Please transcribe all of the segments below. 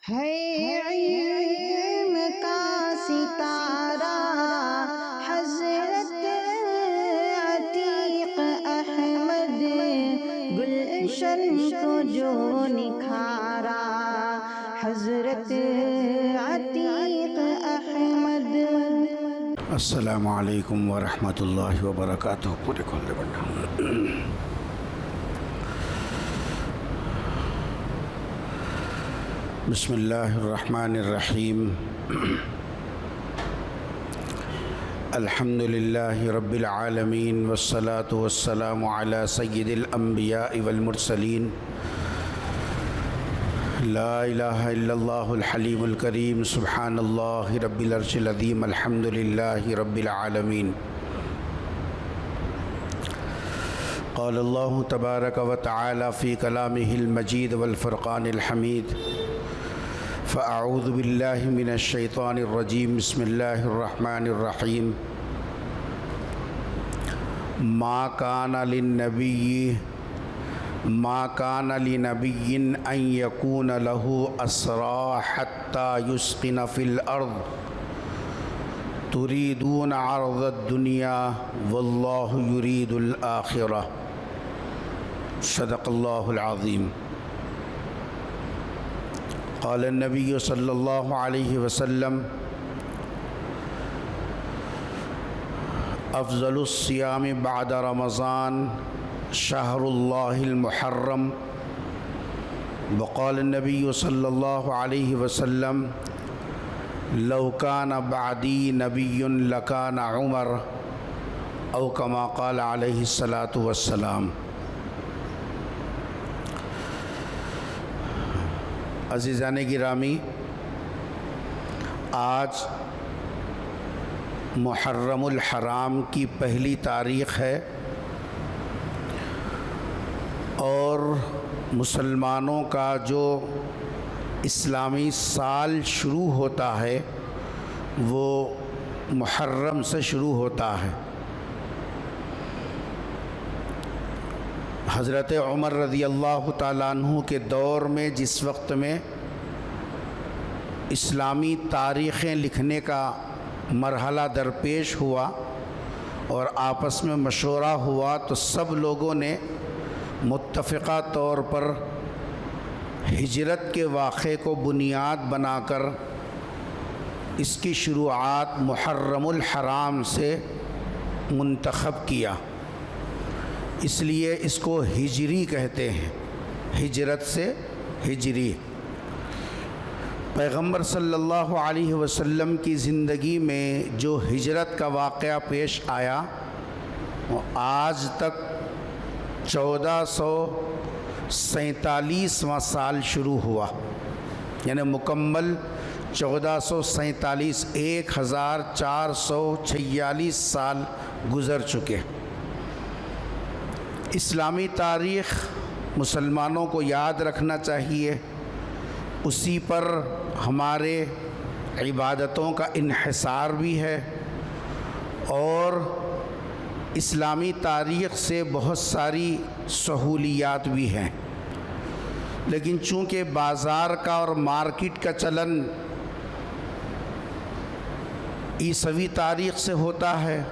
ہے علم کا ستارہ حضرت عتیق احمد، گلشن کو جو نکھارا حضرت عتیق احمد۔ السلام علیکم ورحمۃ اللہ وبرکاتہ۔ بسم اللہ الرحمن الرحیم۔ الحمد للہ رب العالمین والصلاة والسلام علی سید الانبیاء والمرسلین، لا الہ الا اللہ الحلیم الکریم، سبحان اللہ رب العرش العظیم، الحمد للہ رب العالمین۔ قال اللہ تبارک و تعالی فی کلامہ المجید والفرقان الحمید، فاعوذ باللہ من الشیطان الرجیم، بسم اللہ الرحمن الرحیم۔ ما کان لنبی ان یکون له اسری حتی یسکن فی الارض تریدون عرض الدنیا واللہ یرید الآخرہ، صدق اللہ العظیم۔ قال النبی صلی اللہ علیہ وسلم، افضل الصیام بعد رمضان شہر اللہ المحرم، وقال النبی صلی اللہ علیہ وسلم، لو کان بعدی نبی لکان عمر، او کما قال علیہ الصلاۃ والسلام۔ عزیزان گرامی، آج محرم الحرام کی پہلی تاریخ ہے اور مسلمانوں کا جو اسلامی سال شروع ہوتا ہے وہ محرم سے شروع ہوتا ہے۔ حضرت عمر رضی اللہ تعالیٰ عنہ کے دور میں جس وقت میں اسلامی تاریخیں لکھنے کا مرحلہ درپیش ہوا اور آپس میں مشورہ ہوا تو سب لوگوں نے متفقہ طور پر ہجرت کے واقعے کو بنیاد بنا کر اس کی شروعات محرم الحرام سے منتخب کیا، اس لیے اس کو ہجری کہتے ہیں، ہجرت سے ہجری۔ پیغمبر صلی اللہ علیہ وسلم کی زندگی میں جو ہجرت کا واقعہ پیش آیا وہ آج تک 1447واں سال شروع ہوا، یعنی مکمل 1447، 1446 سال گزر چکے۔ اسلامی تاریخ مسلمانوں کو یاد رکھنا چاہیے، اسی پر ہمارے عبادتوں کا انحصار بھی ہے اور اسلامی تاریخ سے بہت ساری سہولیات بھی ہیں، لیکن چونکہ بازار کا اور مارکیٹ کا چلن عیسوی تاریخ سے ہوتا ہے،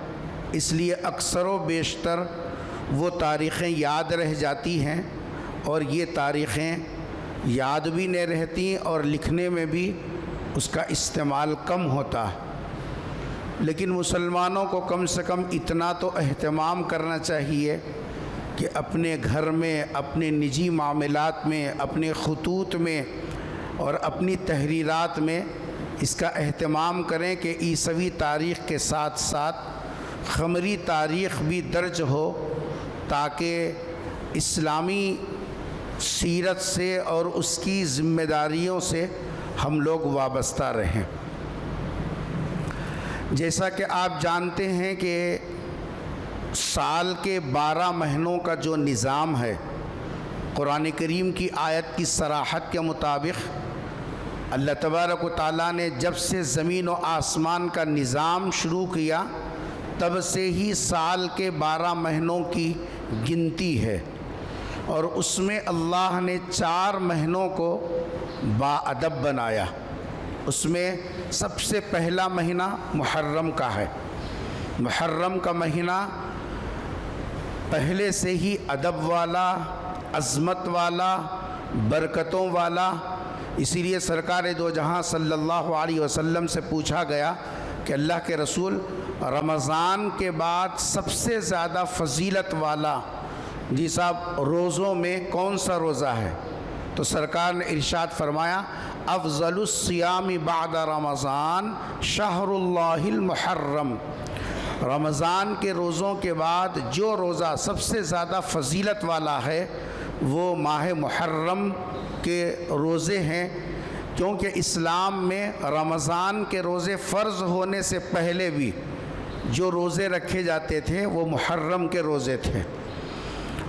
اس لیے اکثر و بیشتر وہ تاریخیں یاد رہ جاتی ہیں اور یہ تاریخیں یاد بھی نہیں رہتی اور لکھنے میں بھی اس کا استعمال کم ہوتا ہے۔ لیکن مسلمانوں کو کم سے کم اتنا تو اہتمام کرنا چاہیے کہ اپنے گھر میں، اپنے نجی معاملات میں، اپنے خطوط میں اور اپنی تحریرات میں اس کا اہتمام کریں کہ عیسوی تاریخ کے ساتھ ساتھ قمری تاریخ بھی درج ہو، تاکہ اسلامی سیرت سے اور اس کی ذمہ داریوں سے ہم لوگ وابستہ رہیں۔ جیسا کہ آپ جانتے ہیں کہ سال کے 12 مہینوں کا جو نظام ہے، قرآن کریم کی آیت کی صراحت کے مطابق اللہ تبارک و تعالیٰ نے جب سے زمین و آسمان کا نظام شروع کیا تب سے ہی سال کے 12 مہینوں کی گنتی ہے، اور اس میں اللہ نے 4 مہینوں کو باادب بنایا۔ اس میں سب سے پہلا مہینہ محرم کا ہے۔ محرم کا مہینہ پہلے سے ہی ادب والا، عظمت والا، برکتوں والا، اسی لیے سرکار دو جہاں صلی اللہ علیہ وسلم سے پوچھا گیا کہ اللہ کے رسول، رمضان کے بعد سب سے زیادہ فضیلت والا جی صاحب روزوں میں کون سا روزہ ہے؟ تو سرکار نے ارشاد فرمایا افضل الصیام بعد رمضان شہر اللہ المحرم۔ رمضان کے روزوں کے بعد جو روزہ سب سے زیادہ فضیلت والا ہے وہ ماہ محرم کے روزے ہیں، کیونکہ اسلام میں رمضان کے روزے فرض ہونے سے پہلے بھی جو روزے رکھے جاتے تھے وہ محرم کے روزے تھے۔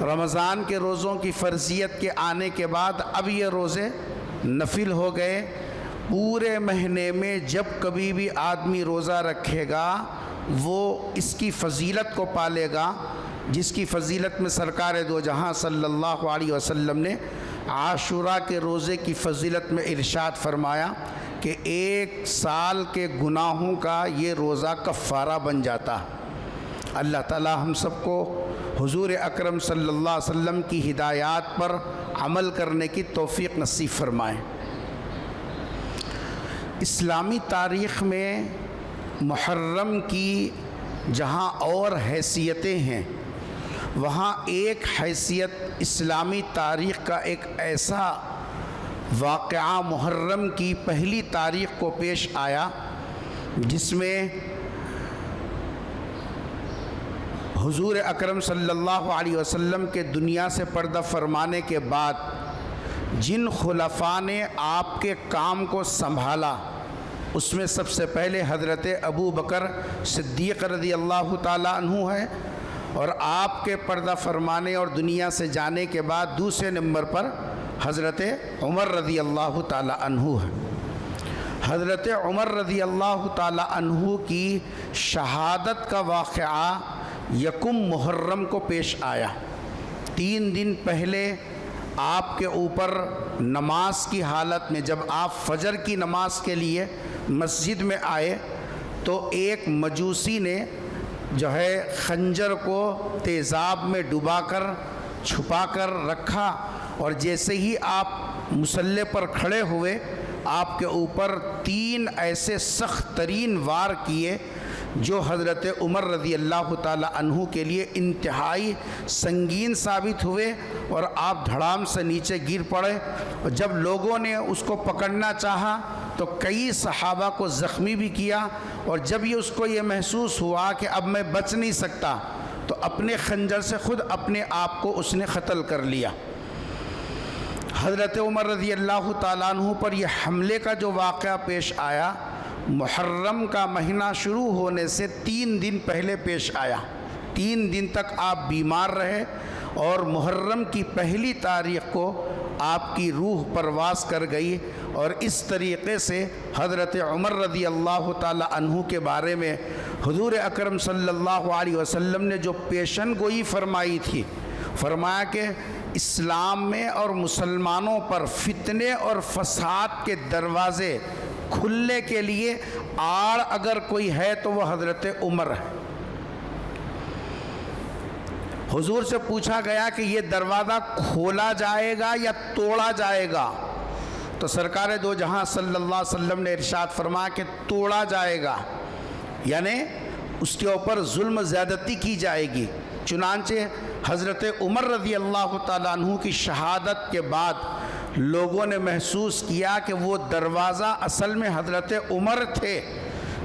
رمضان کے روزوں کی فرضیت کے آنے کے بعد اب یہ روزے نفل ہو گئے۔ پورے مہینے میں جب کبھی بھی آدمی روزہ رکھے گا وہ اس کی فضیلت کو پالے گا، جس کی فضیلت میں سرکار دو جہاں صلی اللہ علیہ وسلم نے عاشوراء کے روزے کی فضیلت میں ارشاد فرمایا کہ 1 سال کے گناہوں کا یہ روزہ کفارہ بن جاتا۔ اللہ تعالی ہم سب کو حضور اکرم صلی اللہ علیہ وسلم کی ہدایات پر عمل کرنے کی توفیق نصیب فرمائے۔ اسلامی تاریخ میں محرم کی جہاں اور حیثیتیں ہیں، وہاں ایک حیثیت اسلامی تاریخ کا ایک ایسا واقعہ محرم کی پہلی تاریخ کو پیش آیا جس میں حضور اکرم صلی اللہ علیہ وسلم کے دنیا سے پردہ فرمانے کے بعد جن خلفاء نے آپ کے کام کو سنبھالا اس میں سب سے پہلے حضرت ابو بکر صدیق رضی اللہ تعالی عنہ ہے، اور آپ کے پردہ فرمانے اور دنیا سے جانے کے بعد دوسرے نمبر پر حضرت عمر رضی اللہ تعالی عنہ ہے۔ حضرت عمر رضی اللہ تعالی عنہ کی شہادت کا واقعہ یکم محرم کو پیش آیا۔ 3 دن پہلے آپ کے اوپر نماز کی حالت میں جب آپ فجر کی نماز کے لیے مسجد میں آئے تو ایک مجوسی نے جو ہے خنجر کو تیزاب میں ڈبا کر چھپا کر رکھا، اور جیسے ہی آپ مصلی پر کھڑے ہوئے آپ کے اوپر 3 ایسے سخت ترین وار کیے جو حضرت عمر رضی اللہ تعالی عنہ کے لیے انتہائی سنگین ثابت ہوئے، اور آپ دھڑام سے نیچے گر پڑے، اور جب لوگوں نے اس کو پکڑنا چاہا تو کئی صحابہ کو زخمی بھی کیا، اور جب اس کو یہ محسوس ہوا کہ اب میں بچ نہیں سکتا تو اپنے خنجر سے خود اپنے آپ کو اس نے قتل کر لیا۔ حضرت عمر رضی اللہ تعالیٰ عنہ پر یہ حملے کا جو واقعہ پیش آیا محرم کا مہینہ شروع ہونے سے 3 دن پہلے پیش آیا۔ 3 دن تک آپ بیمار رہے، اور محرم کی پہلی تاریخ کو آپ کی روح پرواز کر گئی، اور اس طریقے سے حضرت عمر رضی اللہ تعالی عنہ کے بارے میں حضور اکرم صلی اللہ علیہ وسلم نے جو پیشن گوئی فرمائی تھی، فرمایا کہ اسلام میں اور مسلمانوں پر فتنے اور فساد کے دروازے کھلنے کے لیے آڑ اگر کوئی ہے تو وہ حضرت عمر ہے۔ حضور سے پوچھا گیا کہ یہ دروازہ کھولا جائے گا یا توڑا جائے گا، تو سرکار دو جہاں صلی اللہ علیہ وسلم نے ارشاد فرمایا کہ توڑا جائے گا، یعنی اس کے اوپر ظلم زیادتی کی جائے گی۔ چنانچہ حضرت عمر رضی اللہ تعالیٰ عنہ کی شہادت کے بعد لوگوں نے محسوس کیا کہ وہ دروازہ اصل میں حضرت عمر تھے،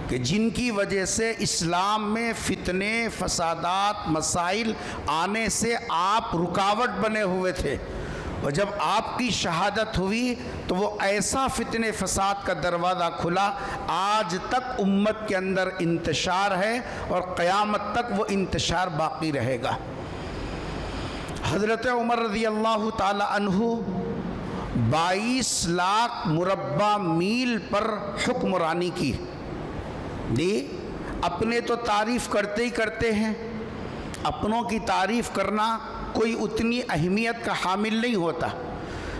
کہ جن کی وجہ سے اسلام میں فتنے فسادات مسائل آنے سے آپ رکاوٹ بنے ہوئے تھے، اور جب آپ کی شہادت ہوئی تو وہ ایسا فتنے فساد کا دروازہ کھلا، آج تک امت کے اندر انتشار ہے اور قیامت تک وہ انتشار باقی رہے گا۔ حضرت عمر رضی اللہ تعالی عنہ 22 لاکھ مربع میل پر حکمرانی کی۔ اپنے تو تعریف کرتے ہی کرتے ہیں، اپنوں کی تعریف کرنا کوئی اتنی اہمیت کا حامل نہیں ہوتا،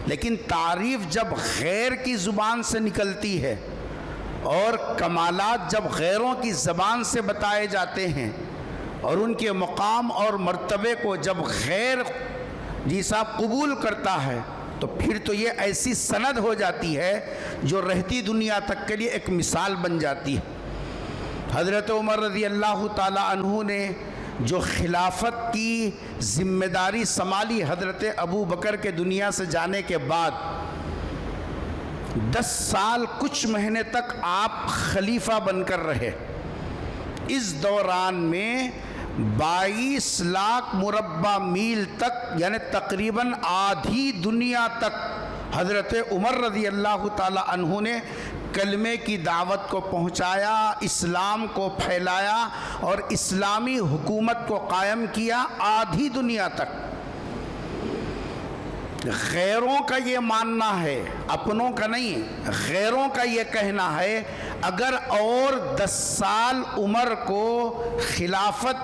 لیکن تعریف جب غیر کی زبان سے نکلتی ہے اور کمالات جب غیروں کی زبان سے بتائے جاتے ہیں اور ان کے مقام اور مرتبے کو جب غیر قبول کرتا ہے تو پھر تو یہ ایسی سند ہو جاتی ہے جو رہتی دنیا تک کے لیے ایک مثال بن جاتی ہے۔ حضرت عمر رضی اللہ تعالی عنہ نے جو خلافت کی ذمہ داری سنبھالی حضرت ابو بکر کے دنیا سے جانے کے بعد 10 سال کچھ مہینے تک آپ خلیفہ بن کر رہے۔ اس دوران میں 22 لاکھ مربع میل تک یعنی تقریباً آدھی دنیا تک حضرت عمر رضی اللہ تعالی عنہ نے کلمے کی دعوت کو پہنچایا، اسلام کو پھیلایا اور اسلامی حکومت کو قائم کیا آدھی دنیا تک۔ غیروں کا یہ ماننا ہے، اپنوں کا نہیں، غیروں کا یہ کہنا ہے اگر اور 10 سال عمر کو خلافت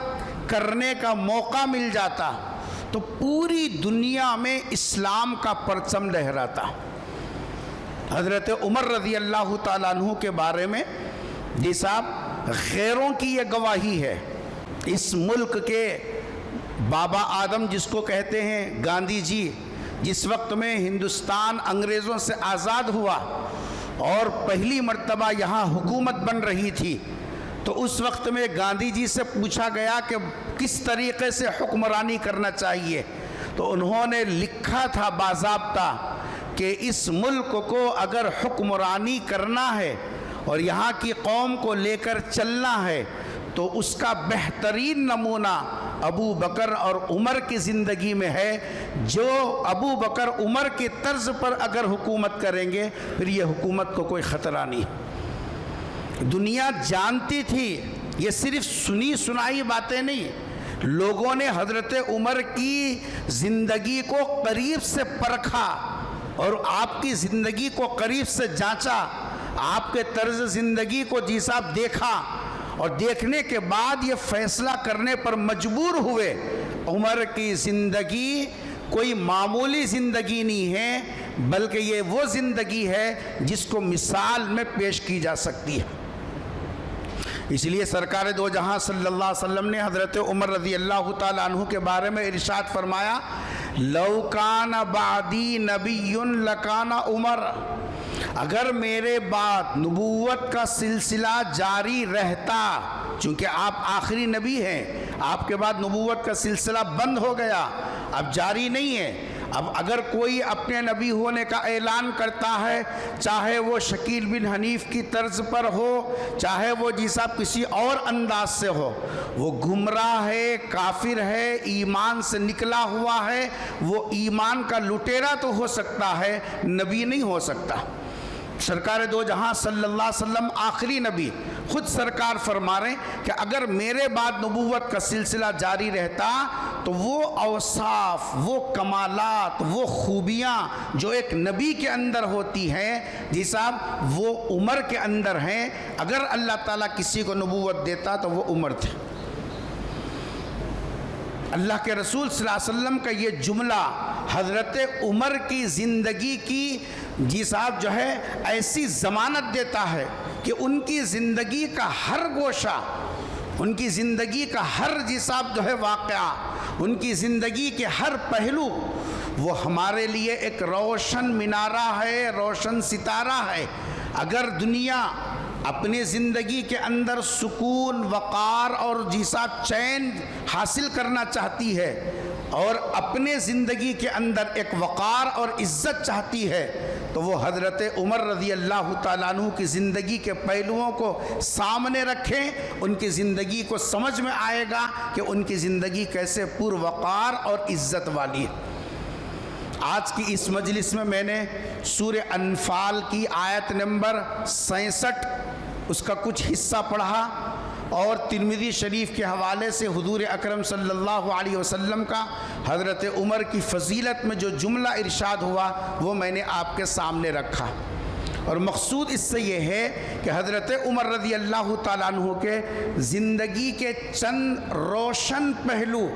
کرنے کا موقع مل جاتا تو پوری دنیا میں اسلام کا پرچم لہراتا۔ حضرت عمر رضی اللہ تعالیٰ عنہ کے بارے میں جی صاحب غیروں کی یہ گواہی ہے۔ اس ملک کے بابا آدم جس کو کہتے ہیں گاندھی جی، جس وقت میں ہندوستان انگریزوں سے آزاد ہوا اور پہلی مرتبہ یہاں حکومت بن رہی تھی، تو اس وقت میں گاندھی جی سے پوچھا گیا کہ کس طریقے سے حکمرانی کرنا چاہیے، تو انہوں نے لکھا تھا باضابطہ کہ اس ملک کو اگر حکمرانی کرنا ہے اور یہاں کی قوم کو لے کر چلنا ہے تو اس کا بہترین نمونہ ابو بکر اور عمر کی زندگی میں ہے۔ جو ابو بکر عمر کی طرز پر اگر حکومت کریں گے پھر یہ حکومت کو کوئی خطرہ نہیں۔ دنیا جانتی تھی، یہ صرف سنی سنائی باتیں نہیں، لوگوں نے حضرت عمر کی زندگی کو قریب سے پرکھا اور آپ کی زندگی کو قریب سے جانچا، آپ کے طرز زندگی کو جی صاحب دیکھا اور دیکھنے کے بعد یہ فیصلہ کرنے پر مجبور ہوئے عمر کی زندگی کوئی معمولی زندگی نہیں ہے بلکہ یہ وہ زندگی ہے جس کو مثال میں پیش کی جا سکتی ہے۔ اس لیے سرکار دو جہاں صلی اللہ علیہ وسلم نے حضرت عمر رضی اللہ تعالیٰ عنہ کے بارے میں ارشاد فرمایا، لَوْ كَانَ بَعْدِي نَبِيٌّ لَكَانَ عمر، اگر میرے بعد نبوت کا سلسلہ جاری رہتا، چونکہ آپ آخری نبی ہیں، آپ کے بعد نبوت کا سلسلہ بند ہو گیا، اب جاری نہیں ہے۔ اب اگر کوئی اپنے نبی ہونے کا اعلان کرتا ہے، چاہے وہ شکیل بن حنیف کی طرز پر ہو، چاہے وہ جی صاحب کسی اور انداز سے ہو، وہ گمراہ ہے، کافر ہے، ایمان سے نکلا ہوا ہے، وہ ایمان کا لٹیرا تو ہو سکتا ہے، نبی نہیں ہو سکتا۔ سرکار دو جہاں صلی اللہ علیہ وسلم آخری نبی، خود سرکار فرما رہے ہیں کہ اگر میرے بعد نبوت کا سلسلہ جاری رہتا تو وہ اوصاف، وہ کمالات، وہ خوبیاں جو ایک نبی کے اندر ہوتی ہیں جی صاحب وہ عمر کے اندر ہیں۔ اگر اللہ تعالیٰ کسی کو نبوت دیتا تو وہ عمر تھے۔ اللہ کے رسول صلی اللہ علیہ وسلم کا یہ جملہ حضرت عمر کی زندگی کی جی صاحب جو ہے ایسی ضمانت دیتا ہے کہ ان کی زندگی کا ہر گوشہ، ان کی زندگی کا ہر جی صاحب جو ہے واقعہ، ان کی زندگی کے ہر پہلو وہ ہمارے لیے ایک روشن منارہ ہے، روشن ستارہ ہے۔ اگر دنیا اپنی زندگی کے اندر سکون، وقار اور جی صاحب چین حاصل کرنا چاہتی ہے اور اپنے زندگی کے اندر ایک وقار اور عزت چاہتی ہے تو وہ حضرت عمر رضی اللہ تعالیٰ عنہ کی زندگی کے پہلوؤں کو سامنے رکھیں، ان کی زندگی کو سمجھ میں آئے گا کہ ان کی زندگی کیسے پر وقار اور عزت والی ہے۔ آج کی اس مجلس میں نے سورہ انفال کی آیت نمبر 66 اس کا کچھ حصہ پڑھا اور ترمذی شریف کے حوالے سے حضور اکرم صلی اللہ علیہ وسلم کا حضرت عمر کی فضیلت میں جو جملہ ارشاد ہوا وہ میں نے آپ کے سامنے رکھا، اور مقصود اس سے یہ ہے کہ حضرت عمر رضی اللہ تعالیٰ عنہ کے زندگی کے چند روشن پہلو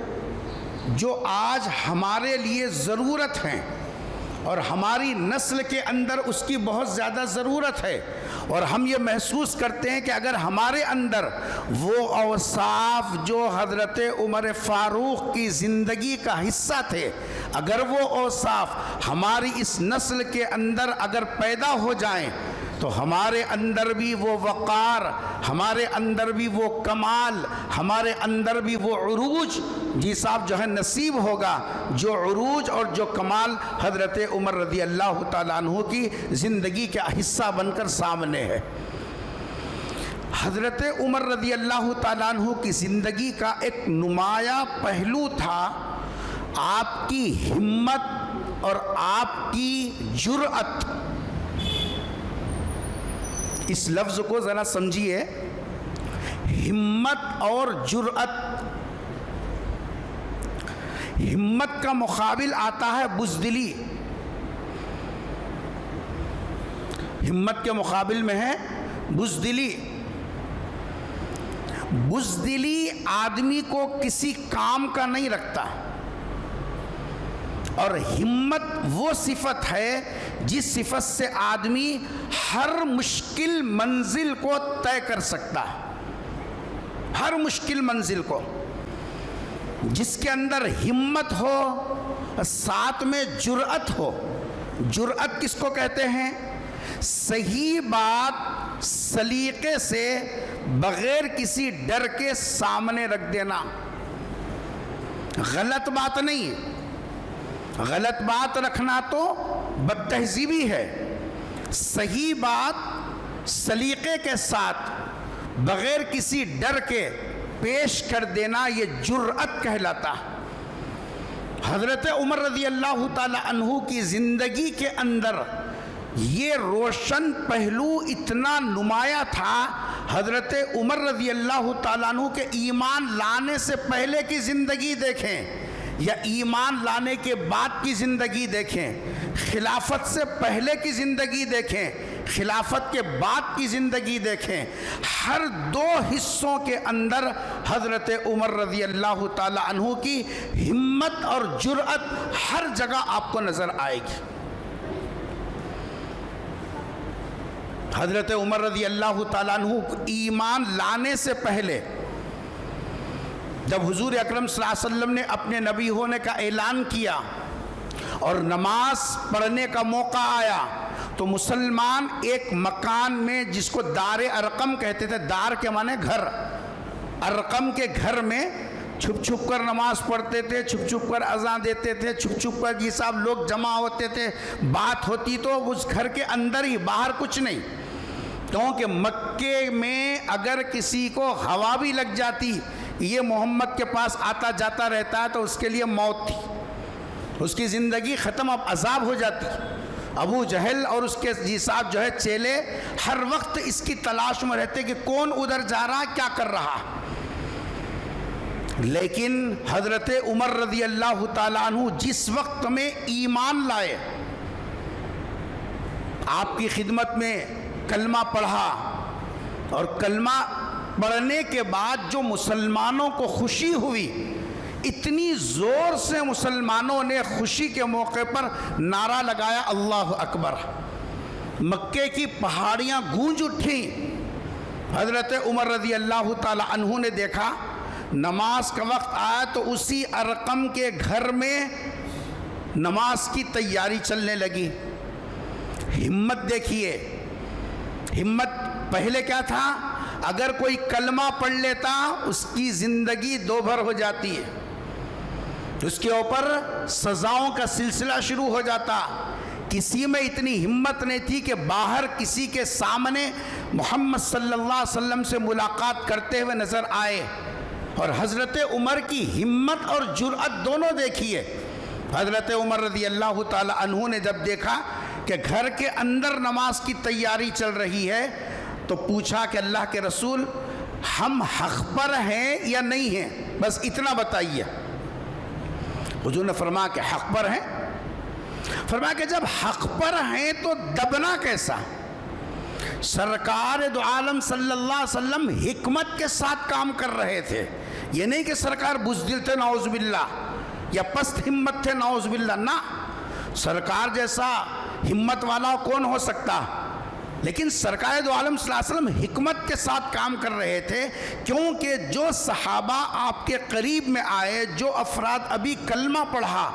جو آج ہمارے لیے ضرورت ہیں اور ہماری نسل کے اندر اس کی بہت زیادہ ضرورت ہے، اور ہم یہ محسوس کرتے ہیں کہ اگر ہمارے اندر وہ اوصاف جو حضرت عمر فاروق کی زندگی کا حصہ تھے، اگر وہ اوصاف ہماری اس نسل کے اندر اگر پیدا ہو جائیں تو ہمارے اندر بھی وہ وقار، ہمارے اندر بھی وہ کمال، ہمارے اندر بھی وہ عروج جی صاحب جو ہے نصیب ہوگا، جو عروج اور جو کمال حضرت عمر رضی اللہ تعالیٰ عنہ کی زندگی کا حصہ بن کر سامنے ہے۔ حضرت عمر رضی اللہ تعالیٰ عنہ کی زندگی کا ایک نمایاں پہلو تھا آپ کی ہمت اور آپ کی جرأت۔ اس لفظ کو ذرا سمجھیے، ہمت اور جرأت۔ ہمت کا مقابل آتا ہے بزدلی، ہمت کے مقابل میں ہے بزدلی۔ بزدلی آدمی کو کسی کام کا نہیں رکھتا، اور ہمت وہ صفت ہے جس صفت سے آدمی ہر مشکل منزل کو طے کر سکتا ہے، ہر مشکل منزل کو۔ جس کے اندر ہمت ہو ساتھ میں جرأت ہو۔ جرأت کس کو کہتے ہیں؟ صحیح بات سلیقے سے بغیر کسی ڈر کے سامنے رکھ دینا، غلط بات نہیں۔ غلط بات رکھنا تو بد تہذیبی ہے، صحیح بات سلیقے کے ساتھ بغیر کسی ڈر کے پیش کر دینا یہ جرأت کہلاتا۔ حضرت عمر رضی اللہ تعالی عنہ کی زندگی کے اندر یہ روشن پہلو اتنا نمایاں تھا۔ حضرت عمر رضی اللہ تعالیٰ عنہ کے ایمان لانے سے پہلے کی زندگی دیکھیں یا ایمان لانے کے بعد کی زندگی دیکھیں، خلافت سے پہلے کی زندگی دیکھیں، خلافت کے بعد کی زندگی دیکھیں، ہر دو حصوں کے اندر حضرت عمر رضی اللہ تعالی عنہ کی ہمت اور جرأت ہر جگہ آپ کو نظر آئے گی۔ حضرت عمر رضی اللہ تعالیٰ عنہ ایمان لانے سے پہلے جب حضور اکرم صلی اللہ علیہ وسلم نے اپنے نبی ہونے کا اعلان کیا اور نماز پڑھنے کا موقع آیا تو مسلمان ایک مکان میں جس کو دار ارقم کہتے تھے، دار کے معنی گھر، ارقم کے گھر میں چھپ چھپ کر نماز پڑھتے تھے، چھپ چھپ کر اذان دیتے تھے، چھپ چھپ کر یہ سب لوگ جمع ہوتے تھے، بات ہوتی تو اس گھر کے اندر ہی، باہر کچھ نہیں۔ کیونکہ مکے میں اگر کسی کو ہوا بھی لگ جاتی، یہ محمد کے پاس آتا جاتا رہتا ہے تو اس کے لیے موت تھی، اس کی زندگی ختم، اب عذاب ہو جاتی۔ ابو جہل اور اس کے جی صاحب جو ہے چیلے ہر وقت اس کی تلاش میں رہتے کہ کون ادھر جا رہا، کیا کر رہا۔ لیکن حضرت عمر رضی اللہ تعالیٰ عنہ جس وقت میں ایمان لائے، آپ کی خدمت میں کلمہ پڑھا، اور کلمہ پڑھنے کے بعد جو مسلمانوں کو خوشی ہوئی، اتنی زور سے مسلمانوں نے خوشی کے موقع پر نعرہ لگایا اللہ اکبر، مکے کی پہاڑیاں گونج اٹھیں۔ حضرت عمر رضی اللہ تعالی عنہ نے دیکھا نماز کا وقت آیا تو اسی ارقم کے گھر میں نماز کی تیاری چلنے لگی۔ ہمت دیکھیے، ہمت پہلے کیا تھا؟ اگر کوئی کلمہ پڑھ لیتا اس کی زندگی دو بھر ہو جاتی ہے، اس کے اوپر سزاؤں کا سلسلہ شروع ہو جاتا۔ کسی میں اتنی ہمت نہیں تھی کہ باہر کسی کے سامنے محمد صلی اللہ علیہ وسلم سے ملاقات کرتے ہوئے نظر آئے۔ اور حضرت عمر کی ہمت اور جرأت دونوں دیکھیے۔ حضرت عمر رضی اللہ تعالی عنہ نے جب دیکھا کہ گھر کے اندر نماز کی تیاری چل رہی ہے تو پوچھا کہ اللہ کے رسول، ہم حق پر ہیں یا نہیں ہیں؟ بس اتنا بتائیے۔ حضور نے فرمایا کہ حق پر ہیں۔ فرمایا کہ جب حق پر ہیں تو دبنا کیسا؟ سرکار دو عالم صلی اللہ علیہ وسلم حکمت کے ساتھ کام کر رہے تھے، یہ نہیں کہ سرکار بزدل تھے نعوذ باللہ یا پست ہمت تھے نعوذ باللہ، نہ، سرکار جیسا ہمت والا کون ہو سکتا؟ لیکن سرکار دو عالم صلی اللہ علیہ وسلم حکمت کے ساتھ کام کر رہے تھے، کیونکہ جو صحابہ آپ کے قریب میں آئے، جو افراد ابھی کلمہ پڑھا،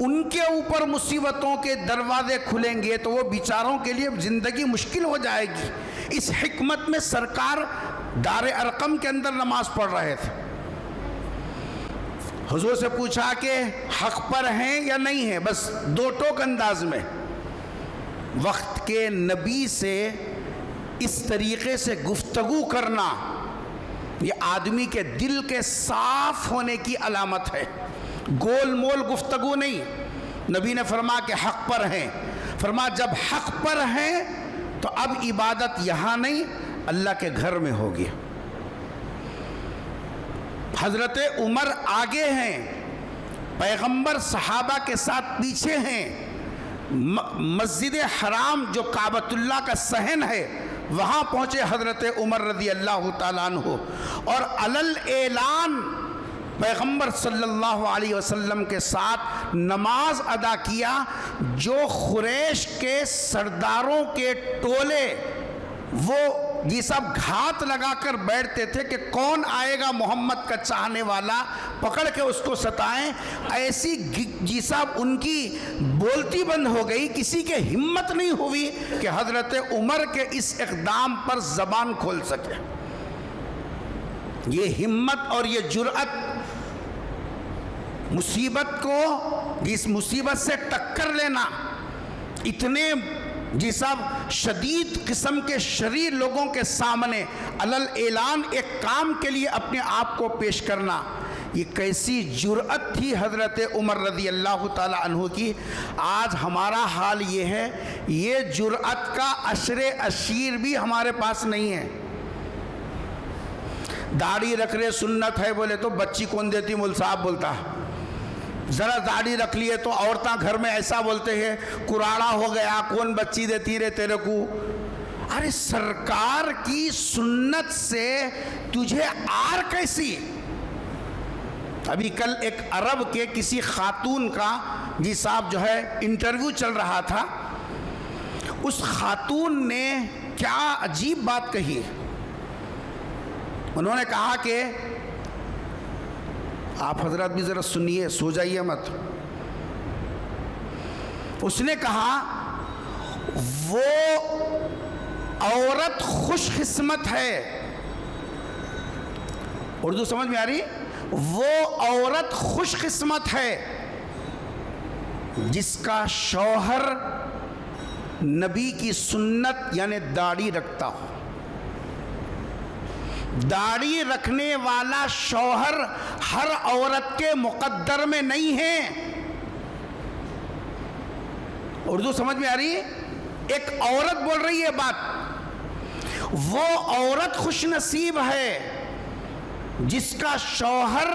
ان کے اوپر مصیبتوں کے دروازے کھلیں گے تو وہ بیچاروں کے لیے زندگی مشکل ہو جائے گی۔ اس حکمت میں سرکار دار ارقم کے اندر نماز پڑھ رہے تھے۔ حضور سے پوچھا کہ حق پر ہیں یا نہیں ہیں، بس دو ٹوک انداز میں۔ وقت کے نبی سے اس طریقے سے گفتگو کرنا یہ آدمی کے دل کے صاف ہونے کی علامت ہے، گول مول گفتگو نہیں۔ نبی نے فرمایا کہ حق پر ہیں، فرمایا جب حق پر ہیں تو اب عبادت یہاں نہیں اللہ کے گھر میں ہوگی۔ حضرت عمر آگے ہیں، پیغمبر صحابہ کے ساتھ پیچھے ہیں۔ مسجد حرام جو کعبۃ اللہ کا صحن ہے وہاں پہنچے حضرت عمر رضی اللہ تعالیٰ عنہ، اور علل اعلان پیغمبر صلی اللہ علیہ وسلم کے ساتھ نماز ادا کیا۔ جو قریش کے سرداروں کے ٹولے وہ یہ سب گھات لگا کر بیٹھتے تھے کہ کون آئے گا محمد کا چاہنے والا، پکڑ کے اس کو ستائیں، ایسی جی صاحب ان کی بولتی بند ہو گئی، کسی کے ہمت نہیں ہوئی کہ حضرت عمر کے اس اقدام پر زبان کھول سکے۔ یہ ہمت اور یہ جرأت مصیبت کو، اس مصیبت سے ٹکر لینا، اتنے جی صاحب شدید قسم کے شریر لوگوں کے سامنے علل اعلان ایک کام کے لیے اپنے آپ کو پیش کرنا، یہ کیسی جرأت تھی حضرت عمر رضی اللہ تعالی عنہ کی۔ آج ہمارا حال یہ ہے، یہ جرأت کا عشر عشیر بھی ہمارے پاس نہیں ہے۔ داڑھی رکھ رہے سنت ہے بولے تو بچی کون دیتی مول صاحب بولتا، ذرا داڑھی رکھ لیے تو عورتاں گھر میں ایسا بولتے ہیں کراڑا ہو گیا، کون بچی دیتی رے تیرے کو۔ ارے سرکار کی سنت سے تجھے آر کیسی؟ ابھی کل ایک عرب کے کسی خاتون کا جی صاحب جو ہے انٹرویو چل رہا تھا، اس خاتون نے کیا عجیب بات کہی۔ انہوں نے کہا کہ آپ حضرات بھی ذرا سنیے، سو جائیے مت۔ اس نے کہا وہ عورت خوش قسمت ہے، اردو سمجھ میں آ رہی؟ وہ عورت خوش قسمت ہے جس کا شوہر نبی کی سنت یعنی داڑھی رکھتا ہو۔ داڑھی رکھنے والا شوہر ہر عورت کے مقدر میں نہیں ہے۔ اردو سمجھ میں آ رہی ہے؟ ایک عورت بول رہی ہے بات، وہ عورت خوش نصیب ہے جس کا شوہر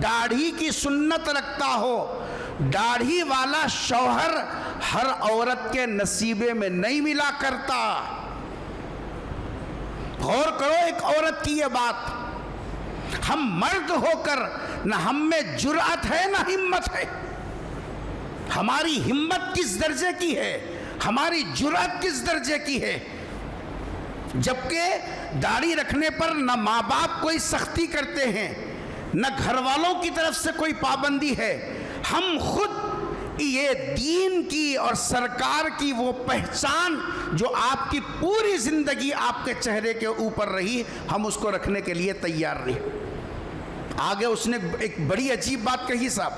داڑھی کی سنت رکھتا ہو۔ داڑھی والا شوہر ہر عورت کے نصیبے میں نہیں ملا کرتا۔ غور کرو ایک عورت کی یہ بات۔ ہم مرد ہو کر نہ ہم میں جرأت ہے نہ ہمت ہے۔ ہماری ہمت کس درجے کی ہے، ہماری جرأت کس درجے کی ہے؟ جبکہ داڑھی رکھنے پر نہ ماں باپ کوئی سختی کرتے ہیں، نہ گھر والوں کی طرف سے کوئی پابندی ہے۔ ہم خود یہ دین کی اور سرکار کی وہ پہچان جو آپ کی پوری زندگی آپ کے چہرے کے اوپر رہی، ہم اس کو رکھنے کے لیے تیار رہے۔ آگے اس نے ایک بڑی عجیب بات کہی صاحب،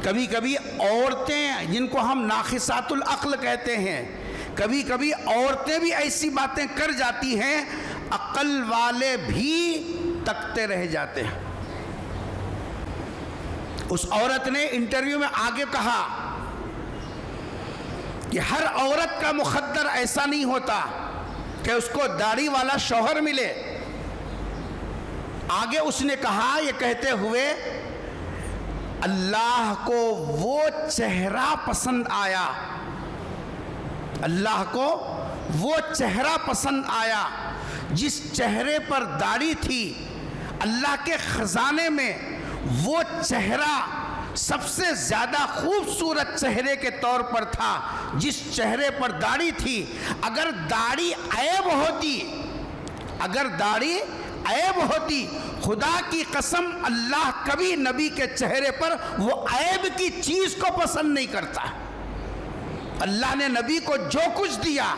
کبھی کبھی عورتیں جن کو ہم ناقصات العقل کہتے ہیں، کبھی کبھی عورتیں بھی ایسی باتیں کر جاتی ہیں عقل والے بھی تکتے رہ جاتے ہیں۔ اس عورت نے انٹرویو میں آگے کہا کہ ہر عورت کا مقدر ایسا نہیں ہوتا کہ اس کو داڑھی والا شوہر ملے۔ آگے اس نے کہا یہ کہتے ہوئے، اللہ کو وہ چہرہ پسند آیا، اللہ کو وہ چہرہ پسند آیا جس چہرے پر داڑھی تھی۔ اللہ کے خزانے میں وہ چہرہ سب سے زیادہ خوبصورت چہرے کے طور پر تھا، جس چہرے پر داڑھی تھی، اگر داڑھی عیب ہوتی خدا کی قسم اللہ کبھی نبی کے چہرے پر وہ عیب کی چیز کو پسند نہیں کرتا۔ اللہ نے نبی کو جو کچھ دیا،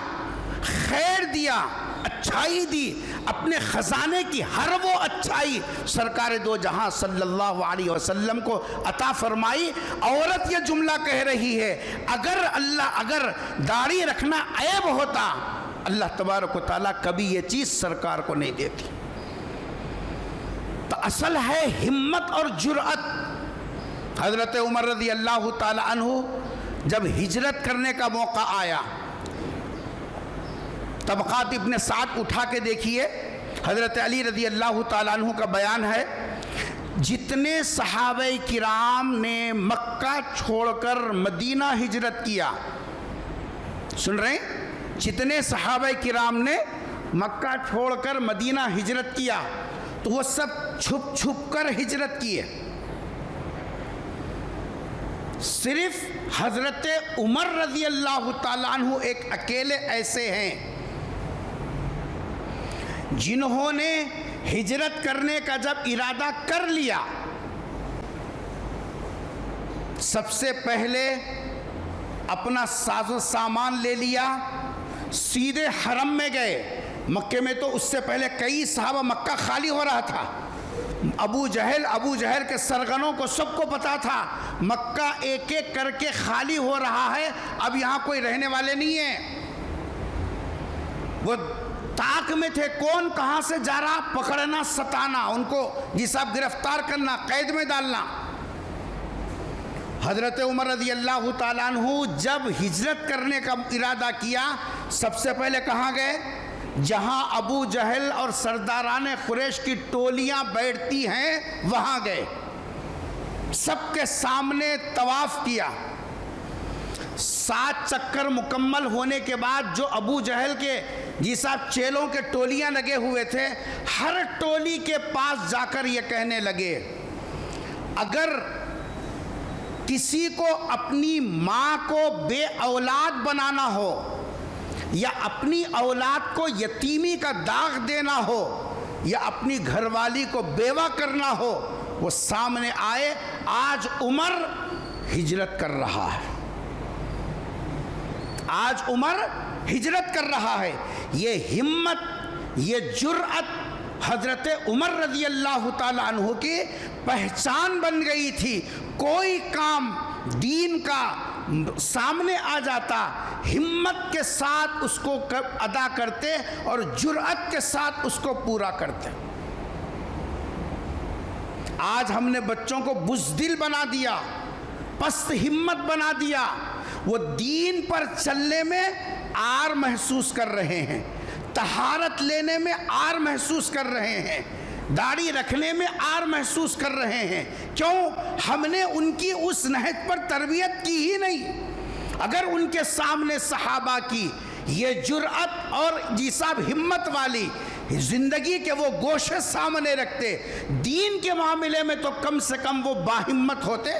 خیر دیا، اچھائی دی، اپنے خزانے کی ہر وہ اچھائی سرکار دو جہاں صلی اللہ علیہ وسلم کو عطا فرمائی۔ عورت یہ جملہ کہہ رہی ہے اگر داڑھی رکھنا عیب ہوتا، اللہ تبارک و تعالیٰ کبھی یہ چیز سرکار کو نہیں دیتی۔ تو اصل ہے ہمت اور جرأت۔ حضرت عمر رضی اللہ تعالی عنہ جب ہجرت کرنے کا موقع آیا، طبقات ابن سعد اٹھا کے دیکھیے، حضرت علی رضی اللہ تعالیٰ عنہ کا بیان ہے، جتنے صحابہ کرام نے مکہ چھوڑ کر مدینہ ہجرت کیا، سن رہے ہیں، جتنے صحابہ کرام نے مکہ چھوڑ کر مدینہ ہجرت کیا تو وہ سب چھپ چھپ کر ہجرت کیے، صرف حضرت عمر رضی اللہ تعالیٰ عنہ ایک اکیلے ایسے ہیں جنہوں نے ہجرت کرنے کا جب ارادہ کر لیا، سب سے پہلے اپنا ساز و سامان لے لیا، سیدھے حرم میں گئے۔ مکے میں تو اس سے پہلے کئی صحابہ مکہ خالی ہو رہا تھا، ابو جہل کے سرغنوں کو سب کو پتا تھا مکہ ایک ایک کر کے خالی ہو رہا ہے، اب یہاں کوئی رہنے والے نہیں ہیں۔ وہ تاک میں تھے، کون کہاں سے جا رہا، پکڑنا، ستانا، ان کو صاحب گرفتار کرنا، قید میں ڈالنا۔ حضرت عمر رضی اللہ تعالیٰ عنہ جب ہجرت کرنے کا ارادہ کیا، سب سے پہلے کہاں گئے؟ جہاں ابو جہل اور سرداران قریش کی ٹولیاں بیٹھتی ہیں وہاں گئے، سب کے سامنے طواف کیا۔ 7 چکر مکمل ہونے کے بعد جو ابو جہل کے صاحب چیلوں کے ٹولیاں لگے ہوئے تھے، ہر ٹولی کے پاس جا کر یہ کہنے لگے، اگر کسی کو اپنی ماں کو بے اولاد بنانا ہو یا اپنی اولاد کو یتیمی کا داغ دینا ہو یا اپنی گھر والی کو بیوہ کرنا ہو، وہ سامنے آئے۔ آج عمر ہجرت کر رہا ہے، آج عمر ہجرت کر رہا ہے۔ یہ ہمت، یہ جرأت حضرت عمر رضی اللہ تعالیٰ عنہ کی پہچان بن گئی تھی۔ کوئی کام دین کا سامنے آ جاتا، ہمت کے ساتھ اس کو ادا کرتے اور جرأت کے ساتھ اس کو پورا کرتے۔ آج ہم نے بچوں کو بزدل بنا دیا، پست ہمت بنا دیا، وہ دین پر چلنے میں عار محسوس کر رہے ہیں، طہارت لینے میں عار محسوس کر رہے ہیں، داڑھی رکھنے میں عار محسوس کر رہے ہیں۔ کیوں؟ ہم نے ان کی اس نہج پر تربیت کی ہی نہیں۔ اگر ان کے سامنے صحابہ کی یہ جرأت اور صاحب ہمت والی زندگی کے وہ گوشے سامنے رکھتے، دین کے معاملے میں تو کم سے کم وہ باہمت ہوتے۔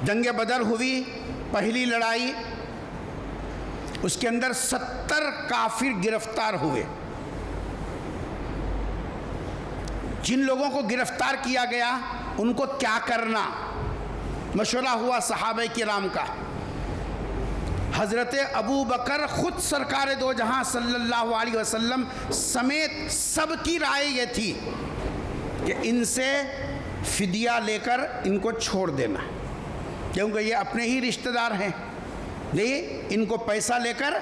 جنگ بدر ہوئی، پہلی لڑائی، اس کے اندر 70 کافر گرفتار ہوئے۔ جن لوگوں کو گرفتار کیا گیا ان کو کیا کرنا، مشورہ ہوا صحابہ کرام کا۔ حضرت ابو بکر خود سرکار دو جہاں صلی اللہ علیہ وسلم سمیت سب کی رائے یہ تھی کہ ان سے فدیہ لے کر ان کو چھوڑ دینا، کیونکہ یہ اپنے ہی رشتہ دار ہیں، نہیں ان کو پیسہ لے کر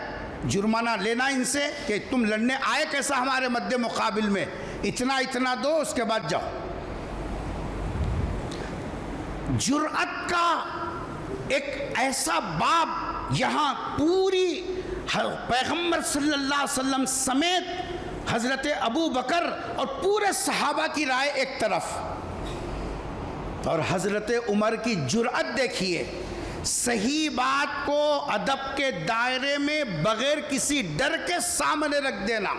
جرمانہ لینا ان سے کہ تم لڑنے آئے کیسا ہمارے مد مقابل میں، اتنا دو، اس کے بعد جاؤ۔ جرأت کا ایک ایسا باب یہاں پوری پیغمبر صلی اللہ علیہ وسلم سمیت حضرت ابو بکر اور پورے صحابہ کی رائے ایک طرف، اور حضرت عمر کی جرأت دیکھیے، صحیح بات کو ادب کے دائرے میں بغیر کسی ڈر کے سامنے رکھ دینا۔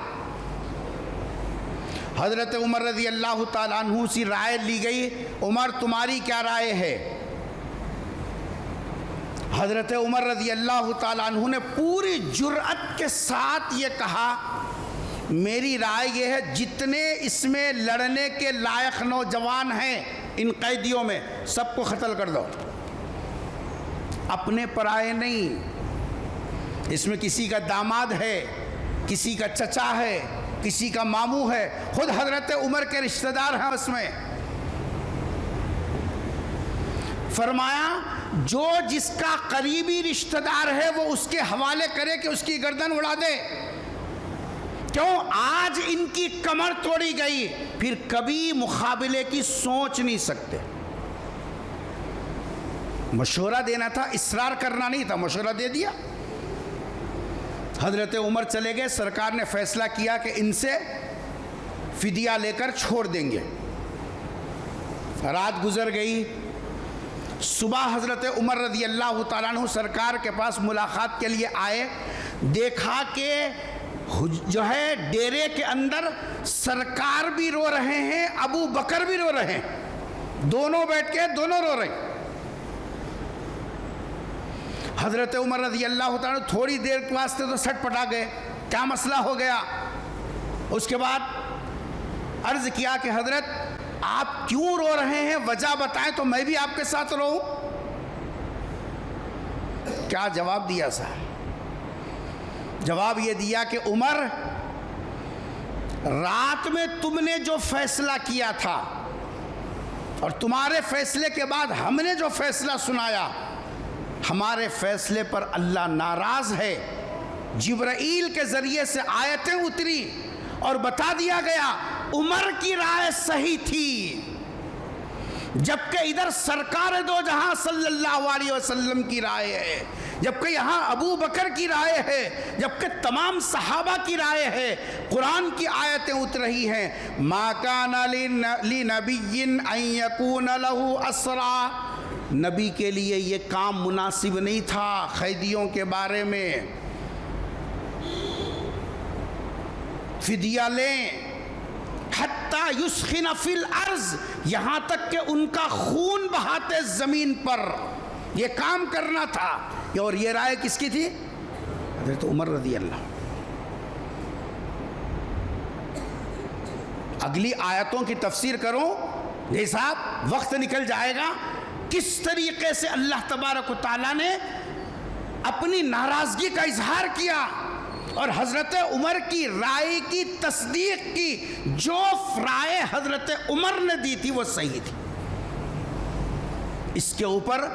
حضرت عمر رضی اللہ تعالیٰ عنہ سے رائے لی گئی، عمر تمہاری کیا رائے ہے؟ حضرت عمر رضی اللہ تعالیٰ عنہ نے پوری جرأت کے ساتھ یہ کہا، میری رائے یہ ہے جتنے اس میں لڑنے کے لائق نوجوان ہیں ان قیدیوں میں سب کو قتل کر دو، اپنے پرائے نہیں۔ اس میں کسی کا داماد ہے، کسی کا چچا ہے، کسی کا ماموں ہے، خود حضرت عمر کے رشتہ دار ہیں اس میں۔ فرمایا جو جس کا قریبی رشتہ دار ہے وہ اس کے حوالے کرے کہ اس کی گردن اڑا دے۔ کیوں؟ آج ان کی کمر توڑی گئی، پھر کبھی مقابلے کی سوچ نہیں سکتے۔ مشورہ دینا تھا، اصرار کرنا نہیں تھا، مشورہ دے دیا۔ حضرت عمر چلے گئے، سرکار نے فیصلہ کیا کہ ان سے فدیہ لے کر چھوڑ دیں گے۔ رات گزر گئی، صبح حضرت عمر رضی اللہ تعالیٰ عنہ سرکار کے پاس ملاقات کے لیے آئے، دیکھا کہ جو ہے ڈیرے کے اندر سرکار بھی رو رہے ہیں، ابو بکر بھی رو رہے ہیں، دونوں بیٹھ کے دونوں رو رہے ہیں۔ حضرت عمر رضی اللہ تعالیٰ عنہ تھوڑی دیر کے واسطے تو سٹ پٹا گئے، کیا مسئلہ ہو گیا؟ اس کے بعد عرض کیا کہ حضرت آپ کیوں رو رہے ہیں، وجہ بتائیں تو میں بھی آپ کے ساتھ روؤں۔ کیا جواب دیا صاحب؟ جواب یہ دیا کہ عمر، رات میں تم نے جو فیصلہ کیا تھا اور تمہارے فیصلے کے بعد ہم نے جو فیصلہ سنایا، ہمارے فیصلے پر اللہ ناراض ہے۔ جبرائیل کے ذریعے سے آیتیں اتری اور بتا دیا گیا عمر کی رائے صحیح تھی، جبکہ ادھر سرکار دو جہاں صلی اللہ علیہ وسلم کی رائے ہے، جبکہ یہاں ابو بکر کی رائے ہے، جبکہ تمام صحابہ کی رائے ہے۔ قرآن کی آیتیں اتر رہی ہیں، ما کان لنبی ان یکون لہ اسرا، نبی کے لیے یہ کام مناسب نہیں تھا قیدیوں کے بارے میں۔ فدیہ لیں حتی یسخن فی الارض، یہاں تک کہ ان کا خون بہاتے زمین پر، یہ کام کرنا تھا۔ اور یہ رائے کس کی تھی؟ حضرت عمر رضی اللہ۔ اگلی آیتوں کی تفسیر کروں یہ صاحب وقت نکل جائے گا، کس طریقے سے اللہ تبارک و تعالیٰ نے اپنی ناراضگی کا اظہار کیا اور حضرت عمر کی رائے کی تصدیق کی۔ جو رائے حضرت عمر نے دی تھی وہ صحیح تھی۔ اس کے اوپر